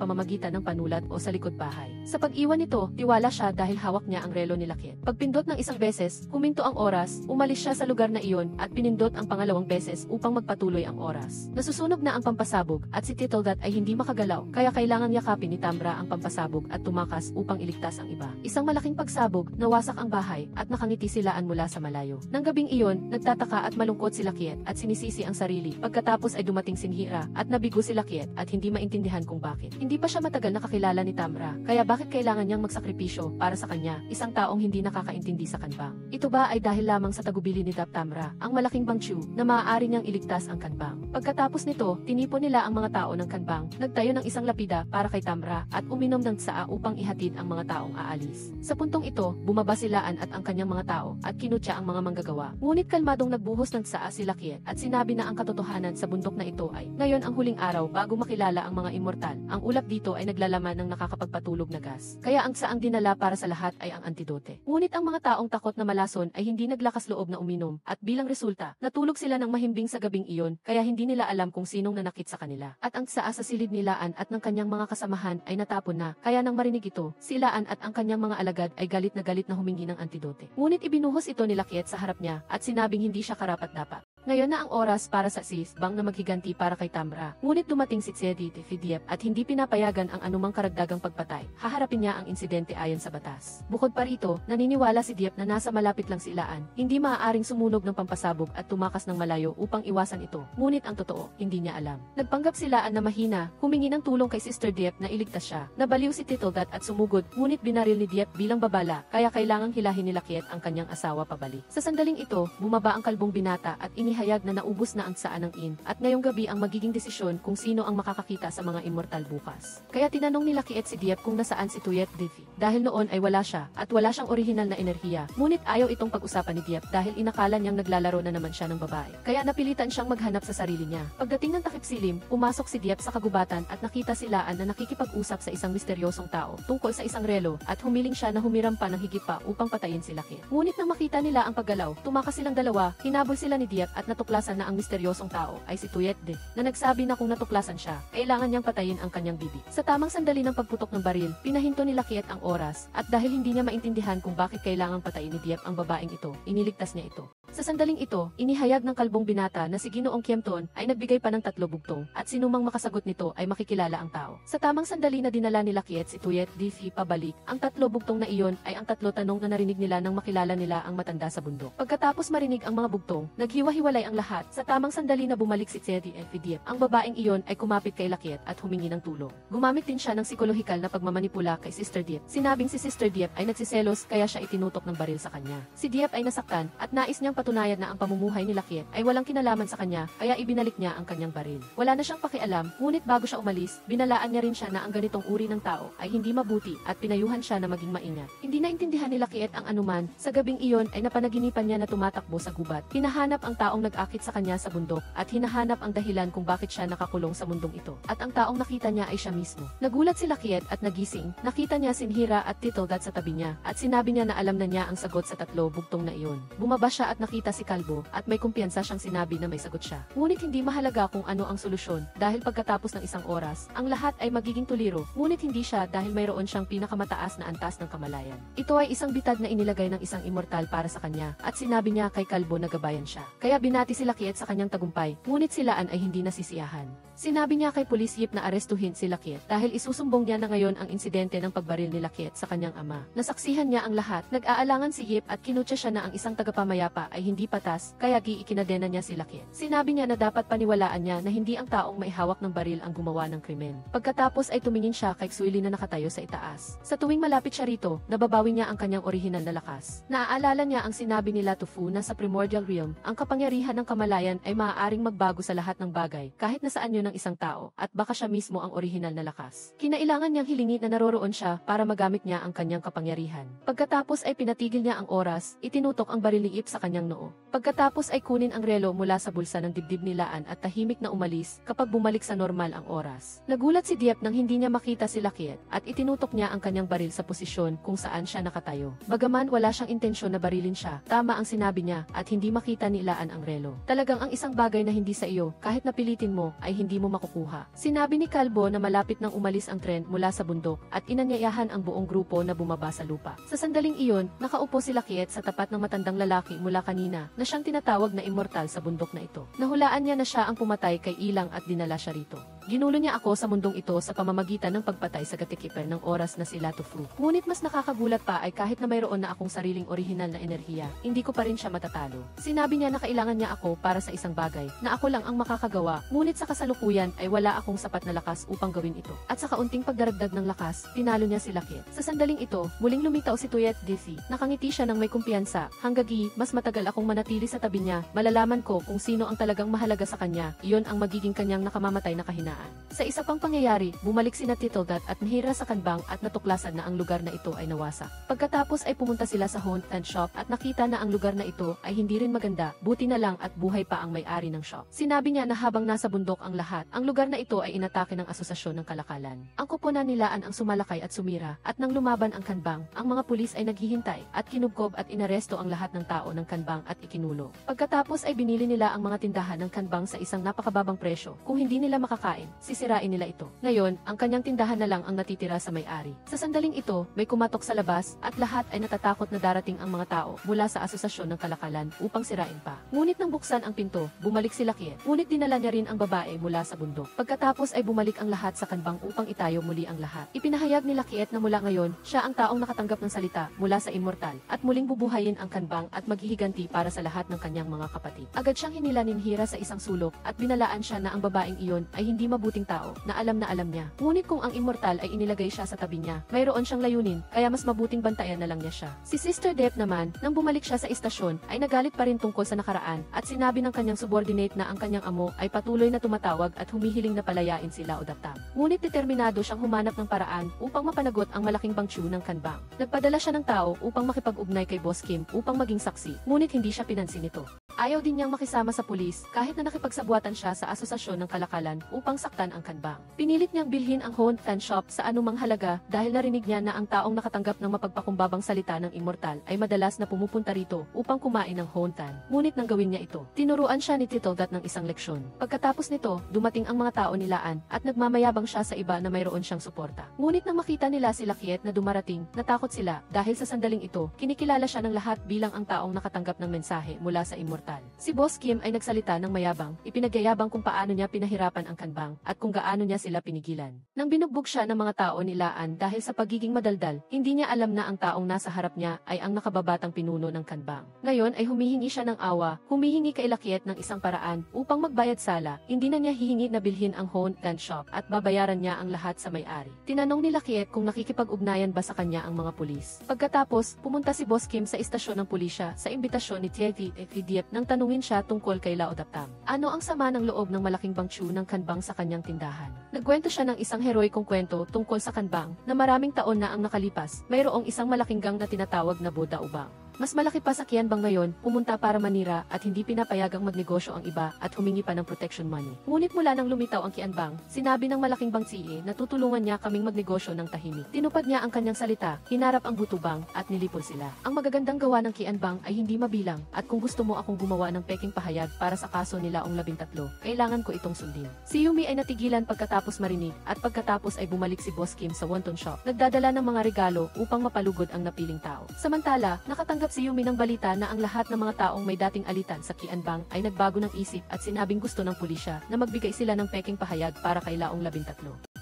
pamamagitan ng panulat o sa likod bahay. Sa pag-iwan nito, tiwala siya dahil hawak niya ang relo ni Lakiet. Pagpindot ng isang beses, huminto ang oras, umalis siya sa lugar na iyon at pinindot ang pangalawang beses upang magpatuloy ang oras. Nasusunog na ang pampasabog at si Titoldat ay hindi makagalaw kaya kailangan yakapin ni Tamra ang pampasabog at tumakas upang iligtas ang iba. Isang malaking pagsabog, nawasak ang bahay at nakangiti silaan mula sa malayo. Nang gabing iyon, nagtataka at malungkot si Lakiet at sinisisi ang sarili. Pagkatapos ay dumating si Hira at nabigo si Lakiet at hindi maintindihan kung bakit. Hindi pa siya matagal nakakilala ni Tamra, kaya bakit kailangan niyang magsakripisyo para sa kanya, isang taong hindi nakakaintindi sa Kanbang. Ito ba ay dahil lamang sa tagubili ni Tamra, ang malaking bangchu, na maaari niyang iligtas ang Kanbang. Pagkatapos nito, tinipon nila ang mga tao ng Kanbang, nagtayo ng isang lapida para kay Tamra at uminom ng tsaa upang ihatid ang mga taong aalis. Sa puntong ito, bumaba si Laan at ang kanyang mga tao at kinutya ang mga manggagawa. Ngunit kalmadong nagbuhos ng tsaa si Lakiet at sinabi na ang katotohanan sa bundok na ito ay ngayon ang huling araw bago makilala ang mga immortal. Ang ulap dito ay naglalaman ng nakakapagpatulog na gas. Kaya ang tsaang dinala para sa lahat ay ang antidote. Ngunit ang mga taong takot na malason ay hindi naglakas loob na uminom at bilang resulta, natulog sila ng mahimbing sa gabing iyon kaya hindi nila alam kung sinong nanakit sa kanila. At ang tsaa sa silid ni Laan at ng kanyang mga kasamahan ay natapon na, kaya nang marinig ito, si Laan at ang kanyang mga alagad ay galit na humingi ng antidote. Ngunit ibinuhos ito ni Lakiet sa harap niya at sinabing hindi siya karapat-dapat. Ngayon na ang oras para sa Sisbang na maghiganti para kay Tamra. Ngunit dumating si Tsiedi Diep at hindi pinapayagan ang anumang karagdagang pagpatay. Haharapin niya ang insidente ayon sa batas. Bukod pa rito, naniniwala si Diep na nasa malapit lang si Laan. Hindi maaaring sumunog ng pampasabog at tumakas ng malayo upang iwasan ito. Ngunit ang totoo, hindi niya alam. Nagpanggap si Laan na mahina, humingi ng tulong kay Sister Diep na iligtas siya. Nabaliw si Titoldat at sumugod, ngunit binaril ni Diep bilang babala, kaya kailangang hilahin ni Lakiet ang kanyang asawa pabalik. Sa sandaling ito, bumaba ang kalbong binata at inihayag na naubos na ang tsaan ng In, at ngayong gabi ang magiging desisyon kung sino ang makakakita sa mga immortal bukas. Kaya tinanong ni Lakiet si Diep kung nasaan si Tuyet Divi. Dahil noon ay wala siya, at wala siyang orihinal na enerhiya, ngunit ayaw itong pag-usapan ni Diep dahil inakala niyang naglalaro na naman siya ng babae. Kaya napilitan siyang maghanap sa sarili niya. Pagdating ng takip silim, pumasok si Diep sa kagubatan at nakita si Laan na nakikipag-usap sa isang misteryosong tao tungkol sa isang relo at humiling siya na humiram pa ng higit pa upang patayin si Lakiet. Ngunit nang makita nila ang paggalaw, tumakas silang dalawa, hinabol sila ni Diep at natuklasan na ang misteryosong tao ay si Tuyet De, na nagsabi na kung natuklasan siya, kailangan niyang patayin ang kanyang bibi. Sa tamang sandali ng pagputok ng baril, pinahinto ni Lakiet ang oras, at dahil hindi niya maintindihan kung bakit kailangang patayin ni Diep ang babaeng ito, iniligtas niya ito. Sa sandaling ito, inihayag ng kalbong binata na si Ginoong Kiemton ay nagbigay pa ng 3 bugtong at sinumang makasagot nito ay makikilala ang tao. Sa tamang sandali na dinala ni Lakiet si Tuyet Difi pabalik, ang 3 bugtong na iyon ay ang 3 tanong na narinig nila nang makilala nila ang matanda sa bundok. Pagkatapos marinig ang mga bugtong, naghiwa-hiwalay ang lahat. Sa tamang sandali na bumalik si Tsedi Diep, ang babaeng iyon ay kumapit kay Lakiet at humingi ng tulong. Gumamit din siya ng psikolohikal na pagmamanipula kay Sister Diep. Sinabing si Sister Diep ay nagsiselos kaya siya itinutok ng baril sa kanya. Si Diep ay nasaktan at nais niyang patunayan na ang pamumuhay ni Lakiet ay walang kinalaman sa kanya kaya ibinalik niya ang kanyang baril. Wala na siyang pakialam, ngunit bago siya umalis, binalaan niya rin siya na ang ganitong uri ng tao ay hindi mabuti at pinayuhan siya na maging maingat. Hindi naintindihan ni Lakiet ang anuman, sa gabing iyon ay napanaginipan niya na tumatakbo sa gubat. Hinahanap ang taong nag-akit sa kanya sa bundok at hinahanap ang dahilan kung bakit siya nakakulong sa mundong ito. At ang taong nakita niya ay siya mismo. Nagulat si Lakiet at nagising, nakita niya si Nhira at Titoldat sa tabi niya at sinabi niya na alam na niya ang sagot sa 3 bugtong na iyon. Bumaba siya at nakita si Kalbo at may kumpiyansa siyang sinabi na may sagot siya. Ngunit hindi mahalaga kung ano ang solusyon dahil pagkatapos ng 1 oras, ang lahat ay magiging tuliro. Ngunit hindi siya dahil mayroon siyang pinakamataas na antas ng kamalayan. Ito ay isang bitad na inilagay ng isang immortal para sa kanya at sinabi niya kay Kalbo na gabayan siya. Kaya binati si Lakiet sa kanyang tagumpay, ngunit silaan ay hindi nasisiyahan. Sinabi niya kay Pulis Yip na arestuhin si Lakiet dahil isusumbong niya na ngayon ang insidente ng pagbaril ni Lakiet sa kanyang ama. Nasaksihan niya ang lahat, nag-aalangan si Yip at kinutya siya na ang isang tagapamayapa ay hindi patas, kaya ikinadena niya si Lakiet. Sinabi niya na dapat paniwalaan niya na hindi ang taong may hawak ng baril ang gumawa ng krimen. Pagkatapos ay tumingin siya kay Xuili na nakatayo sa itaas. Sa tuwing malapit siya rito, nababawi niya ang kanyang orihinal na lakas. Naaalala niya ang sinabi ni Latufu na sa Primordial Realm, ang kapangyarihan ng kamalayan ay maaaring magbago sa lahat ng bagay, kahit nasaan yun ng isang tao, at baka siya mismo ang orihinal na lakas. Kinailangan niyang hilingin na naroroon siya para magamit niya ang kanyang kapangyarihan. Pagkatapos ay pinatigil niya ang oras, itinutok ang baril ni Ip sa kanyang noo. Pagkatapos ay kunin ang relo mula sa bulsa ng dibdib ni Laan at tahimik na umalis kapag bumalik sa normal ang oras. Nagulat si Diep nang hindi niya makita si Lakiet at itinutok niya ang kanyang baril sa posisyon kung saan siya nakatayo. Bagaman wala siyang intensyon na barilin siya, tama ang sinabi niya at hindi makita ni Laan ang relo. Talagang ang isang bagay na hindi sa iyo, kahit napilitin mo, ay hindi mo makukuha. Sinabi ni Kalbo na malapit nang umalis ang tren mula sa bundok at inanyayahan ang buong grupo na bumaba sa lupa. Sa sandaling iyon, nakaupo si Lakiet sa tapat ng matandang lalaki mula kanina na siyang tinatawag na immortal sa bundok na ito. Nahulaan niya na siya ang pumatay kay Ilang at dinala siya rito. Ginulo niya ako sa mundong ito sa pamamagitan ng pagpatay sa gatikiper ng oras na si Latufu. Ngunit mas nakakagulat pa ay kahit na mayroon na akong sariling orihinal na enerhiya, hindi ko pa rin siya matatalo. Sinabi niya na kailangan niya ako para sa isang bagay, na ako lang ang makakagawa, ngunit sa kasalukuyan ay wala akong sapat na lakas upang gawin ito. At sa kaunting pagdaragdag ng lakas, tinalo niya si Lakiet. Sa sandaling ito, muling lumitaw si Tuyet Difi. Nakangiti siya ng may kumpiyansa. Hanggagi, mas matagal akong manatili sa tabi niya, malalaman ko kung sino ang talagang mahalaga sa kanya, iyon ang magiging kanyang nakamamatay na kahinaan. Sa isa pang pangyayari, bumalik sina Titoldat at Nhira sa kanbang at natuklasan na ang lugar na ito ay nawasak. Pagkatapos ay pumunta sila sa haunt and shop at nakita na ang lugar na ito ay hindi rin maganda, buti na lang at buhay pa ang may-ari ng shop. Sinabi niya na habang nasa bundok ang lahat, ang lugar na ito ay inatake ng asosasyon ng kalakalan. Ang koponan nilaan ang sumalakay at sumira, at nang lumaban ang kanbang, ang mga pulis ay naghihintay at kinubkob at inaresto ang lahat ng tao ng kanbang at ikinulo. Pagkatapos ay binili nila ang mga tindahan ng kanbang sa isang napakababang presyo. Kung hindi nila makakain, sisirain nila ito. Ngayon, ang kanyang tindahan na lang ang natitira sa may-ari. Sa sandaling ito, may kumatok sa labas at lahat ay natatakot na darating ang mga tao mula sa asosasyon ng kalakalan upang sirain pa. Ngunit nang buksan ang pinto, bumalik si Lakiet. Ngunit dinala niya rin ang babae mula sa bundok. Pagkatapos ay bumalik ang lahat sa kanbang upang itayo muli ang lahat. Ipinahayag ni Lakiet na mula ngayon, siya ang taong nakatanggap ng salita mula sa immortal at muling bubuhayin ang kanbang at maghihiganti para sa lahat ng kanyang mga kapatid. Agad siyang hinila ni Nhira sa isang sulok at binalaan siya na ang babaeng iyon ay hindi mabuting tao na alam niya. Ngunit kung ang immortal ay inilagay siya sa tabi niya, mayroon siyang layunin, kaya mas mabuting bantayan na lang niya siya. Si Sister Dep naman, nang bumalik siya sa istasyon, ay nagalit pa rin tungkol sa nakaraan at sinabi ng kanyang subordinate na ang kanyang amo ay patuloy na tumatawag at humihiling na palayain sila o Daptam. Ngunit determinado siyang humanap ng paraan upang mapanagot ang malaking bangtsu ng kanbang. Nagpadala siya ng tao upang makipag-ugnay kay Boss Kim upang maging saksi, ngunit hindi siya pinansin nito. Ayaw din niyang makisama sa pulis kahit na nakipagsabuatan siya sa asosasyon ng kalakalan upang saktan ang kanbang. Pinilit niyang bilhin ang Hone Fan Shop sa anumang halaga dahil narinig niya na ang taong nakatanggap ng mapagpakumbabang salita ng immortal ay madalas na pumupunta rito upang kumain ng Hone Fan. Ngunit nang gawin niya ito, tinuruan siya ni Titogat ng isang leksyon. Pagkatapos nito, dumating ang mga tao nilaan at nagmamayabang siya sa iba na mayroon siyang suporta. Ngunit nang makita nila si Lakiet na dumarating, natakot sila dahil sa sandaling ito, kinikilala siya ng lahat bilang ang taong nakatanggap ng mensahe mula sa immortal. Si Boss Kim ay nagsalita ng mayabang, ipinagyayabang kung paano niya pinahirapan ang kanbang at kung gaano niya sila pinigilan. Nang binugbog siya ng mga tao nilaan dahil sa pagiging madaldal, hindi niya alam na ang taong nasa harap niya ay ang nakababatang pinuno ng kanbang. Ngayon ay humihingi siya ng awa, humihingi kay Lakiet ng isang paraan upang magbayad sala. Hindi na niya hihingi na bilhin ang Hone Fan Shop at babayaran niya ang lahat sa may-ari. Tinanong ni Lakiet kung nakikipag-ugnayan ba sa kanya ang mga pulis. Pagkatapos, pumunta si Boss Kim sa istasyon ng pulisya sa imbitasyon ni Tieti Diep nang tanungin siya tungkol kay Lao Daptam. Ano ang sama ng loob ng malaking bangtsu ng kanbang sa kanyang tindahan? Nagkwento siya ng isang heroikong kwento tungkol sa kanbang na maraming taon na ang nakalipas, mayroong isang malaking gang na tinatawag na Boda Ubang. Mas malaki pa sa Kianbang ngayon, pumunta para manira at hindi pinapayagang magnegosyo ang iba at humingi pa ng protection money. Ngunit mula nang lumitaw ang Kianbang, sinabi ng malaking bangtsi na tutulungan niya kaming magnegosyo ng tahimik. Tinupad niya ang kanyang salita, hinarap ang Butubang at nilipol sila. Ang magagandang gawa ng Kianbang ay hindi mabilang at kung gusto mo akong gumawa ng peking pahayag para sa kaso nila ong 13, kailangan ko itong sundin. Si Yumi ay natigilan pagkatapos marinig at pagkatapos ay bumalik si Boss Kim sa wonton shop. Nagdadala ng mga regalo upang mapalugod ang napiling tao. Samantala, nakatanggap si Yumi ng balita na ang lahat ng mga taong may dating alitan sa Kianbang ay nagbago ng isip at sinabing gusto ng pulisya na magbigay sila ng peking pahayag para kay Laong 13.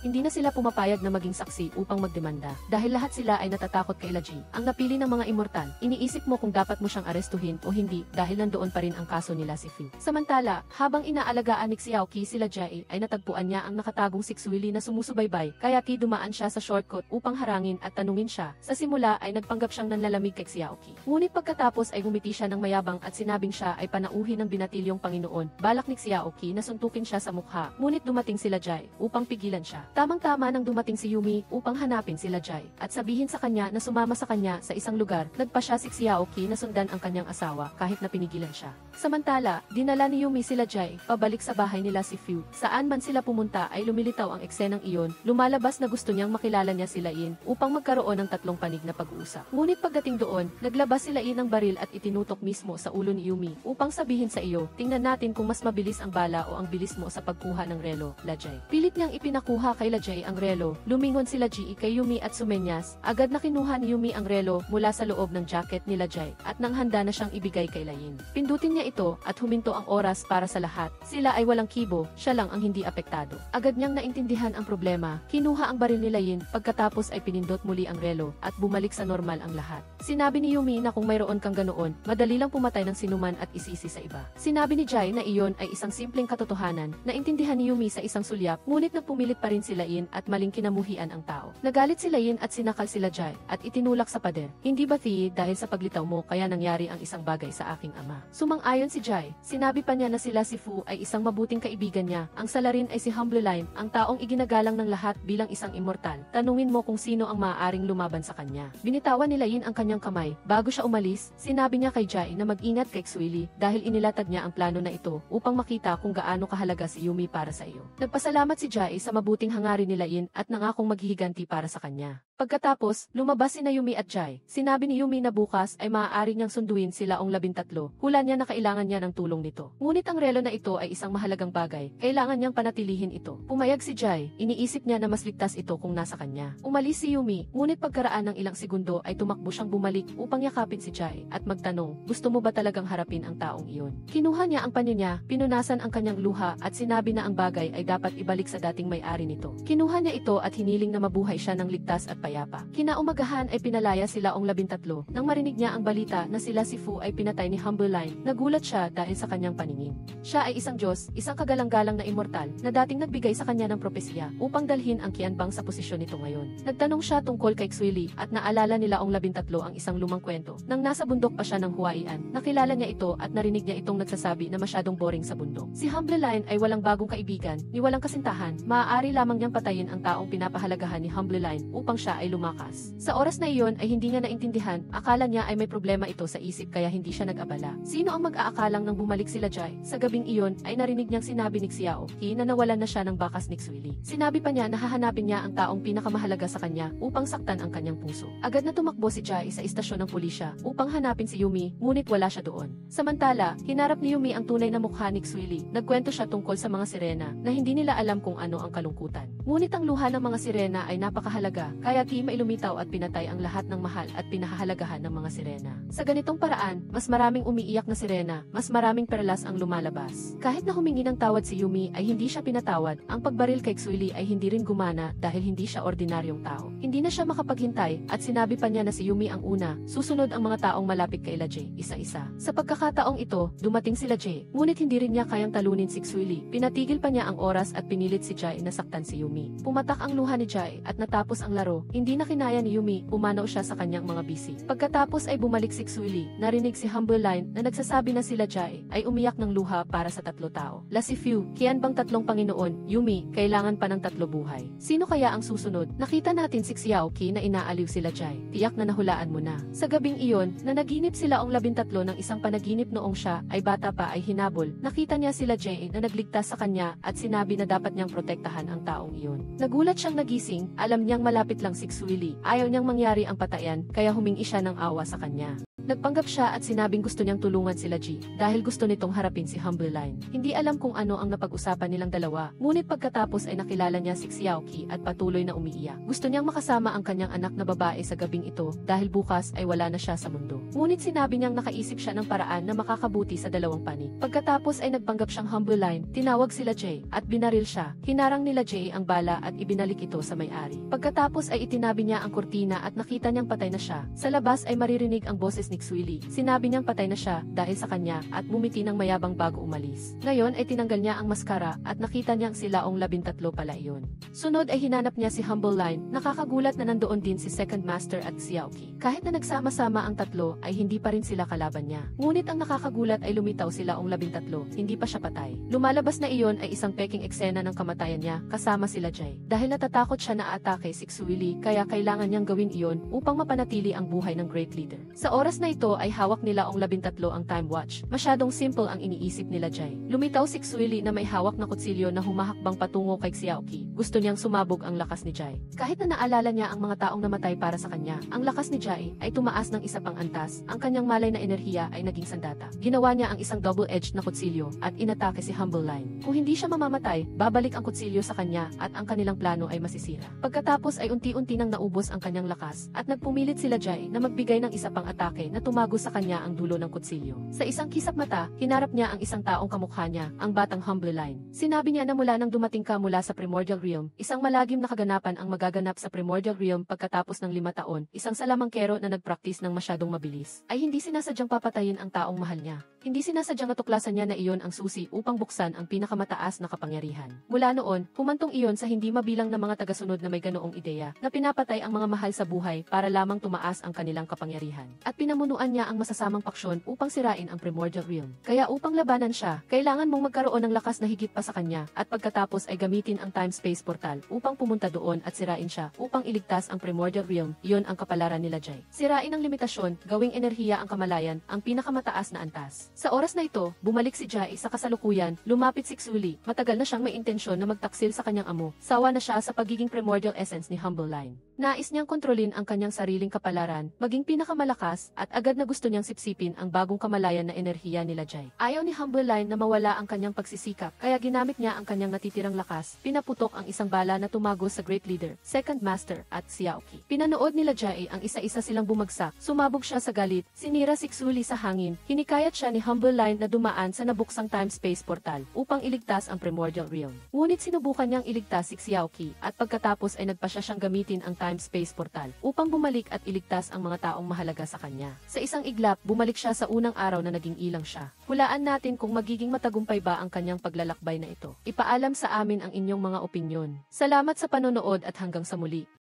Hindi na sila pumapayag na maging saksi upang magdemanda dahil lahat sila ay natatakot kay Laji. Ang napili ng mga immortal, iniisip mo kung dapat mo siyang arestuhin o hindi dahil nandoon pa rin ang kaso nila si Fu. Samantala, habang inaalagaan ni Xiaoqi sila Jai ay natagpuan niya ang nakatagong sikswili na sumusubaybay kaya dumaan siya sa shortcut upang harangin at tanungin siya. Sa simula ay nagpanggap siyang nanlalamig kay Xiaoqi. Ngunit pagkatapos ay gumiti siya ng mayabang at sinabing siya ay panauhin ng binatilyong Panginoon. Balak ni Xiaoqi na suntukin siya sa mukha. Ngunit dumating sila Jai upang pigilan siya. Tamang-tama nang dumating si Yumi upang hanapin sila Jai at sabihin sa kanya na sumama sa kanya sa isang lugar, nagpa siya si Xiaoqi na sundan ang kanyang asawa kahit na pinigilan siya. Samantala, dinala ni Yumi sila Jai pabalik sa bahay nila si Fu. Saan man sila pumunta ay lumilitaw ang eksenang iyon, lumalabas na gusto niyang makilala niya sila In upang magkaroon ng 3 panig na pag-uusap. Ngunit pagdating doon, naglabas sila In ng baril at itinutok mismo sa ulo ni Yumi upang sabihin sa iyo, tingnan natin kung mas mabilis ang bala o ang bilis mo sa pagkuha ng relo, Lajay. Pilit niyang ipinakuha kay Lajay ang relo, lumingon sila Ji kay Yumi at sumenyas, agad na kinuha ni Yumi ang relo mula sa loob ng jacket ni Lajay at nang handa na siyang ibigay kay Lain. Pindutin niya ito at huminto ang oras para sa lahat. Sila ay walang kibo, siya lang ang hindi apektado. Agad niyang naintindihan ang problema, kinuha ang baril ni Lain pagkatapos ay pinindot muli ang relo at bumalik sa normal ang lahat. Sinabi ni Yumi na kung mayroon kang ganoon, madali lang pumatay ng sinuman at isisi sa iba. Sinabi ni Jai na iyon ay isang simpleng katotohanan, naintindihan ni Yumi sa isang sulyap, ngunit nagpumilit pa rin si Lain at maling kinamuhian ang tao. Nagalit si Lain at sinakal sila Jai at itinulak sa pader. Hindi ba Thi, dahil sa paglitaw mo kaya nangyari ang isang bagay sa aking ama? Sumang-ayon si Jai, sinabi pa niya na sila si Fu ay isang mabuting kaibigan niya, ang salarin ay si Humbleline, ang taong iginagalang ng lahat bilang isang immortal. Tanungin mo kung sino ang maaaring lumaban sa kanya. Binitawan ni Lain ang kanyang kamay. Bago siya umalis, sinabi niya kay Jai na mag-ingat kay Xuili dahil inilatag niya ang plano na ito upang makita kung gaano kahalaga si Yumi para sa iyo. Nagpasalamat si Jai sa mabuting hangarin ni Lain at nangakong maghihiganti para sa kanya. Pagkatapos, lumabas sina Yumi at Jai. Sinabi ni Yumi na bukas ay maaari niyang sunduin sila ong 13. Hula niya na kailangan niya ng tulong nito. Ngunit ang relo na ito ay isang mahalagang bagay. Kailangan niyang panatilihin ito. Pumayag si Jai. Iniisip niya na mas ligtas ito kung nasa kanya. Umalis si Yumi, ngunit pagkaraan ng ilang segundo ay tumakbo siyang bumalik upang yakapin si Jai at magtanong, gusto mo ba talagang harapin ang taong iyon? Kinuha niya ang panyo niya, pinunasan ang kanyang luha at sinabi na ang bagay ay dapat ibalik sa dating may-ari nito. Kinuha niya ito at hiniling na mabuhay siya ng ligtas at payapa. Kinaumagahan ay pinalaya sila ong 13. Nang marinig niya ang balita na sila si Fu ay pinatay ni Humbleline, nagulat siya dahil sa kanyang paningin. Siya ay isang Diyos, isang kagalang-galang na immortal, na dating nagbigay sa kanya ng propesya upang dalhin ang Kianbang sa posisyon nito ngayon. Nagtanong siya tungkol kay Xuili at naalala nila ong 13 ang isang lumang kwento. Nang nasa bundok pa siya ng Huaian, nakilala niya ito at narinig niya itong nagsasabi na masyadong boring sa bundok. Si Humbleline ay walang bagong kaibigan, ni walang kasintahan, maaari lamang niyang patayin ang taong pinapahalagahan ni Humbleline upang siya ay lumakas. Sa oras na iyon ay hindi niya naintindihan, akala niya ay may problema ito sa isip kaya hindi siya nag-abala. Sino ang mag-aakalang nang bumalik sila Jai? Sa gabing iyon ay narinig niyang sinabi ni Xiao Qi na nawalan na siya ng bakas ni Xueli. Sinabi pa niya na hahanapin niya ang taong pinakamahalaga sa kanya upang saktan ang kanyang puso. Agad na tumakbo si Jai sa istasyon ng pulisya upang hanapin si Yumi, ngunit wala siya doon. Samantala, hinarap ni Yumi ang tunay na mukha ni Xueli. Nagkwento siya tungkol sa mga sirena na hindi nila alam kung ano ang kalungkutan. Ngunit ang luha ng mga sirena ay napakahalaga, kaya Qi may lumitaw at pinatay ang lahat ng mahal at pinahahalagahan ng mga sirena. Sa ganitong paraan, mas maraming umiiyak na sirena, mas maraming perlas ang lumalabas. Kahit na humingi ng tawad si Yumi ay hindi siya pinatawad, ang pagbaril kay Xueli ay hindi rin gumana dahil hindi siya ordinaryong tao. Hindi na siya makapaghintay at sinabi pa niya na si Yumi ang una, susunod ang mga taong malapit kay Jay, isa-isa. Sa pagkakataong ito, dumating sila Jay, ngunit hindi rin niya kayang talunin si Xueli. Pinatigil pa niya ang oras at pinilit si Jai na saktan si Yumi. Pumatak ang luha ni Jai at natapos ang laro, hindi na kinaya ni Yumi, umanaw siya sa kanyang mga bisi. Pagkatapos ay bumalik si Xueli, narinig si Humble Line na nagsasabi na sila Jai ay umiyak ng luha para sa 3 tao. La si Fu, kiyan bang 3 Panginoon? Yumi, kailangan pa ng 3 buhay. Sino kaya ang susunod? Nakita natin si Xiao Qi na inaaliw sila Jai. Tiyak na nahulaan mo na. Sa gabing iyon, na naginip sila ang 13 ng isang panaginip noong siya ay bata pa ay hinabol. Nakita niya sila Jai na nagligtas sa kanya at sinabi na dapat niyang protektahan ang taong iyon. Nagulat siyang nagising, alam niyang malapit lang si Xueli. Ayaw niyang mangyari ang patayan, kaya humingi siya ng awa sa kanya. Nagpanggap siya at sinabing gusto niyang tulungan sila Ji dahil gusto nitong harapin si Humble Line. Hindi alam kung ano ang napag-usapan nilang dalawa, ngunit pagkatapos ay nakilala niya si Xiao Qi at patuloy na umiiyak. Gusto niyang makasama ang kanyang anak na babae sa gabing ito dahil bukas ay wala na siya sa mundo. Ngunit sinabi niyang nakaisip siya ng paraan na makakabuti sa dalawang panig. Pagkatapos ay nagpanggap siyang Humble Line, tinawag sila Jay at binaril siya. Hinarang nila Jay ang bala at ibinalik ito sa may-ari. Pagkatapos ay itinabi niya ang kurtina at nakita niyang patay na siya. Sa labas ay maririnig ang boses ni Xueli. Sinabi niyang patay na siya dahil sa kanya at bumiti ng mayabang bago umalis. Ngayon ay tinanggal niya ang maskara at nakita niyang silaong 13 pala iyon. Sunod ay hinanap niya si Humble Line, nakakagulat na nandoon din si Second Master at Xiao Qi. Kahit na nagsama-sama ang tatlo ay hindi pa rin sila kalaban niya. Ngunit ang nakakagulat ay lumitaw silaong 13, hindi pa siya patay. Lumalabas na iyon ay isang peking eksena ng kamatayan niya kasama sila Jay. Dahil natatakot siya na atake si Xueli kaya kailangan niyang gawin iyon upang mapanatili ang buhay ng Great Leader. Sa oras na ito ay hawak nila ang 13 ang time watch. Masyadong simple ang iniisip nila Jay. Lumitaw si Xueli na may hawak na kutsilyo na humahakbang patungo kay Xiao Qi. Gusto niyang sumabog ang lakas ni Jay. Kahit na naalala niya ang mga taong namatay para sa kanya, ang lakas ni Jay ay tumaas ng isa pang antas. Ang kanyang malay na enerhiya ay naging sandata. Ginawa niya ang isang double-edged na kutsilyo at inatake si Humble Line. Kung hindi siya mamamatay, babalik ang kutsilyo sa kanya at ang kanilang plano ay masisira. Pagkatapos ay unti-unti nang naubos ang kanyang lakas at nagpumilit sila Jay na magbigay ng isa pang atake na tumago sa kanya ang dulo ng kutsilyo. Sa isang kisap mata, hinarap niya ang isang taong kamukha niya, ang batang Humble Line. Sinabi niya na mula nang dumating ka mula sa Primordial Realm, isang malagim na kaganapan ang magaganap sa Primordial Realm pagkatapos ng 5 taon, isang salamangkero na nagpraktis ng masyadong mabilis, ay hindi sinasadyang papatayin ang taong mahal niya. Hindi sinasadyang natuklasan niya na iyon ang susi upang buksan ang pinakamataas na kapangyarihan. Mula noon, humantong iyon sa hindi mabilang na mga tagasunod na may ganoong ideya na pinapatay ang mga mahal sa buhay para lamang tumaas ang kanilang kapangyarihan. At pinamunuan niya ang masasamang paksyon upang sirain ang Primordial Realm. Kaya upang labanan siya, kailangan mong magkaroon ng lakas na higit pa sa kanya at pagkatapos ay gamitin ang time-space portal upang pumunta doon at sirain siya upang iligtas ang Primordial Realm. Iyon ang kapalaran nila Jay. Sirain ang limitasyon, gawing enerhiya ang kamalayan, ang pinakamataas na antas. Sa oras na ito, bumalik si Jai sa kasalukuyan, lumapit si Xueli. Matagal na siyang may intensyon na magtaksil sa kanyang amo. Sawa na siya sa pagiging primordial essence ni Humble Line. Nais niyang kontrolin ang kanyang sariling kapalaran, maging pinakamalakas, at agad na gusto niyang sipsipin ang bagong kamalayan na enerhiya nila Jai. Ayaw ni Humble Line na mawala ang kanyang pagsisikap, kaya ginamit niya ang kanyang natitirang lakas, pinaputok ang isang bala na tumago sa Great Leader, Second Master, at Xiao Qi. Pinanood nila Jai ang isa-isa silang bumagsak, sumabog siya sa galit, sinira si Xueli sa hangin, hinikayat siya ni Humble Line na dumaan sa nabuksang time-space portal upang iligtas ang Primordial Realm. Ngunit sinubukan niyang iligtas si Xiao Qi at pagkatapos ay nagpasya siyang gamitin ang time-space portal upang bumalik at iligtas ang mga taong mahalaga sa kanya. Sa isang iglap, bumalik siya sa unang araw na naging ilang siya. Hulaan natin kung magiging matagumpay ba ang kanyang paglalakbay na ito. Ipaalam sa amin ang inyong mga opinyon. Salamat sa panonood at hanggang sa muli.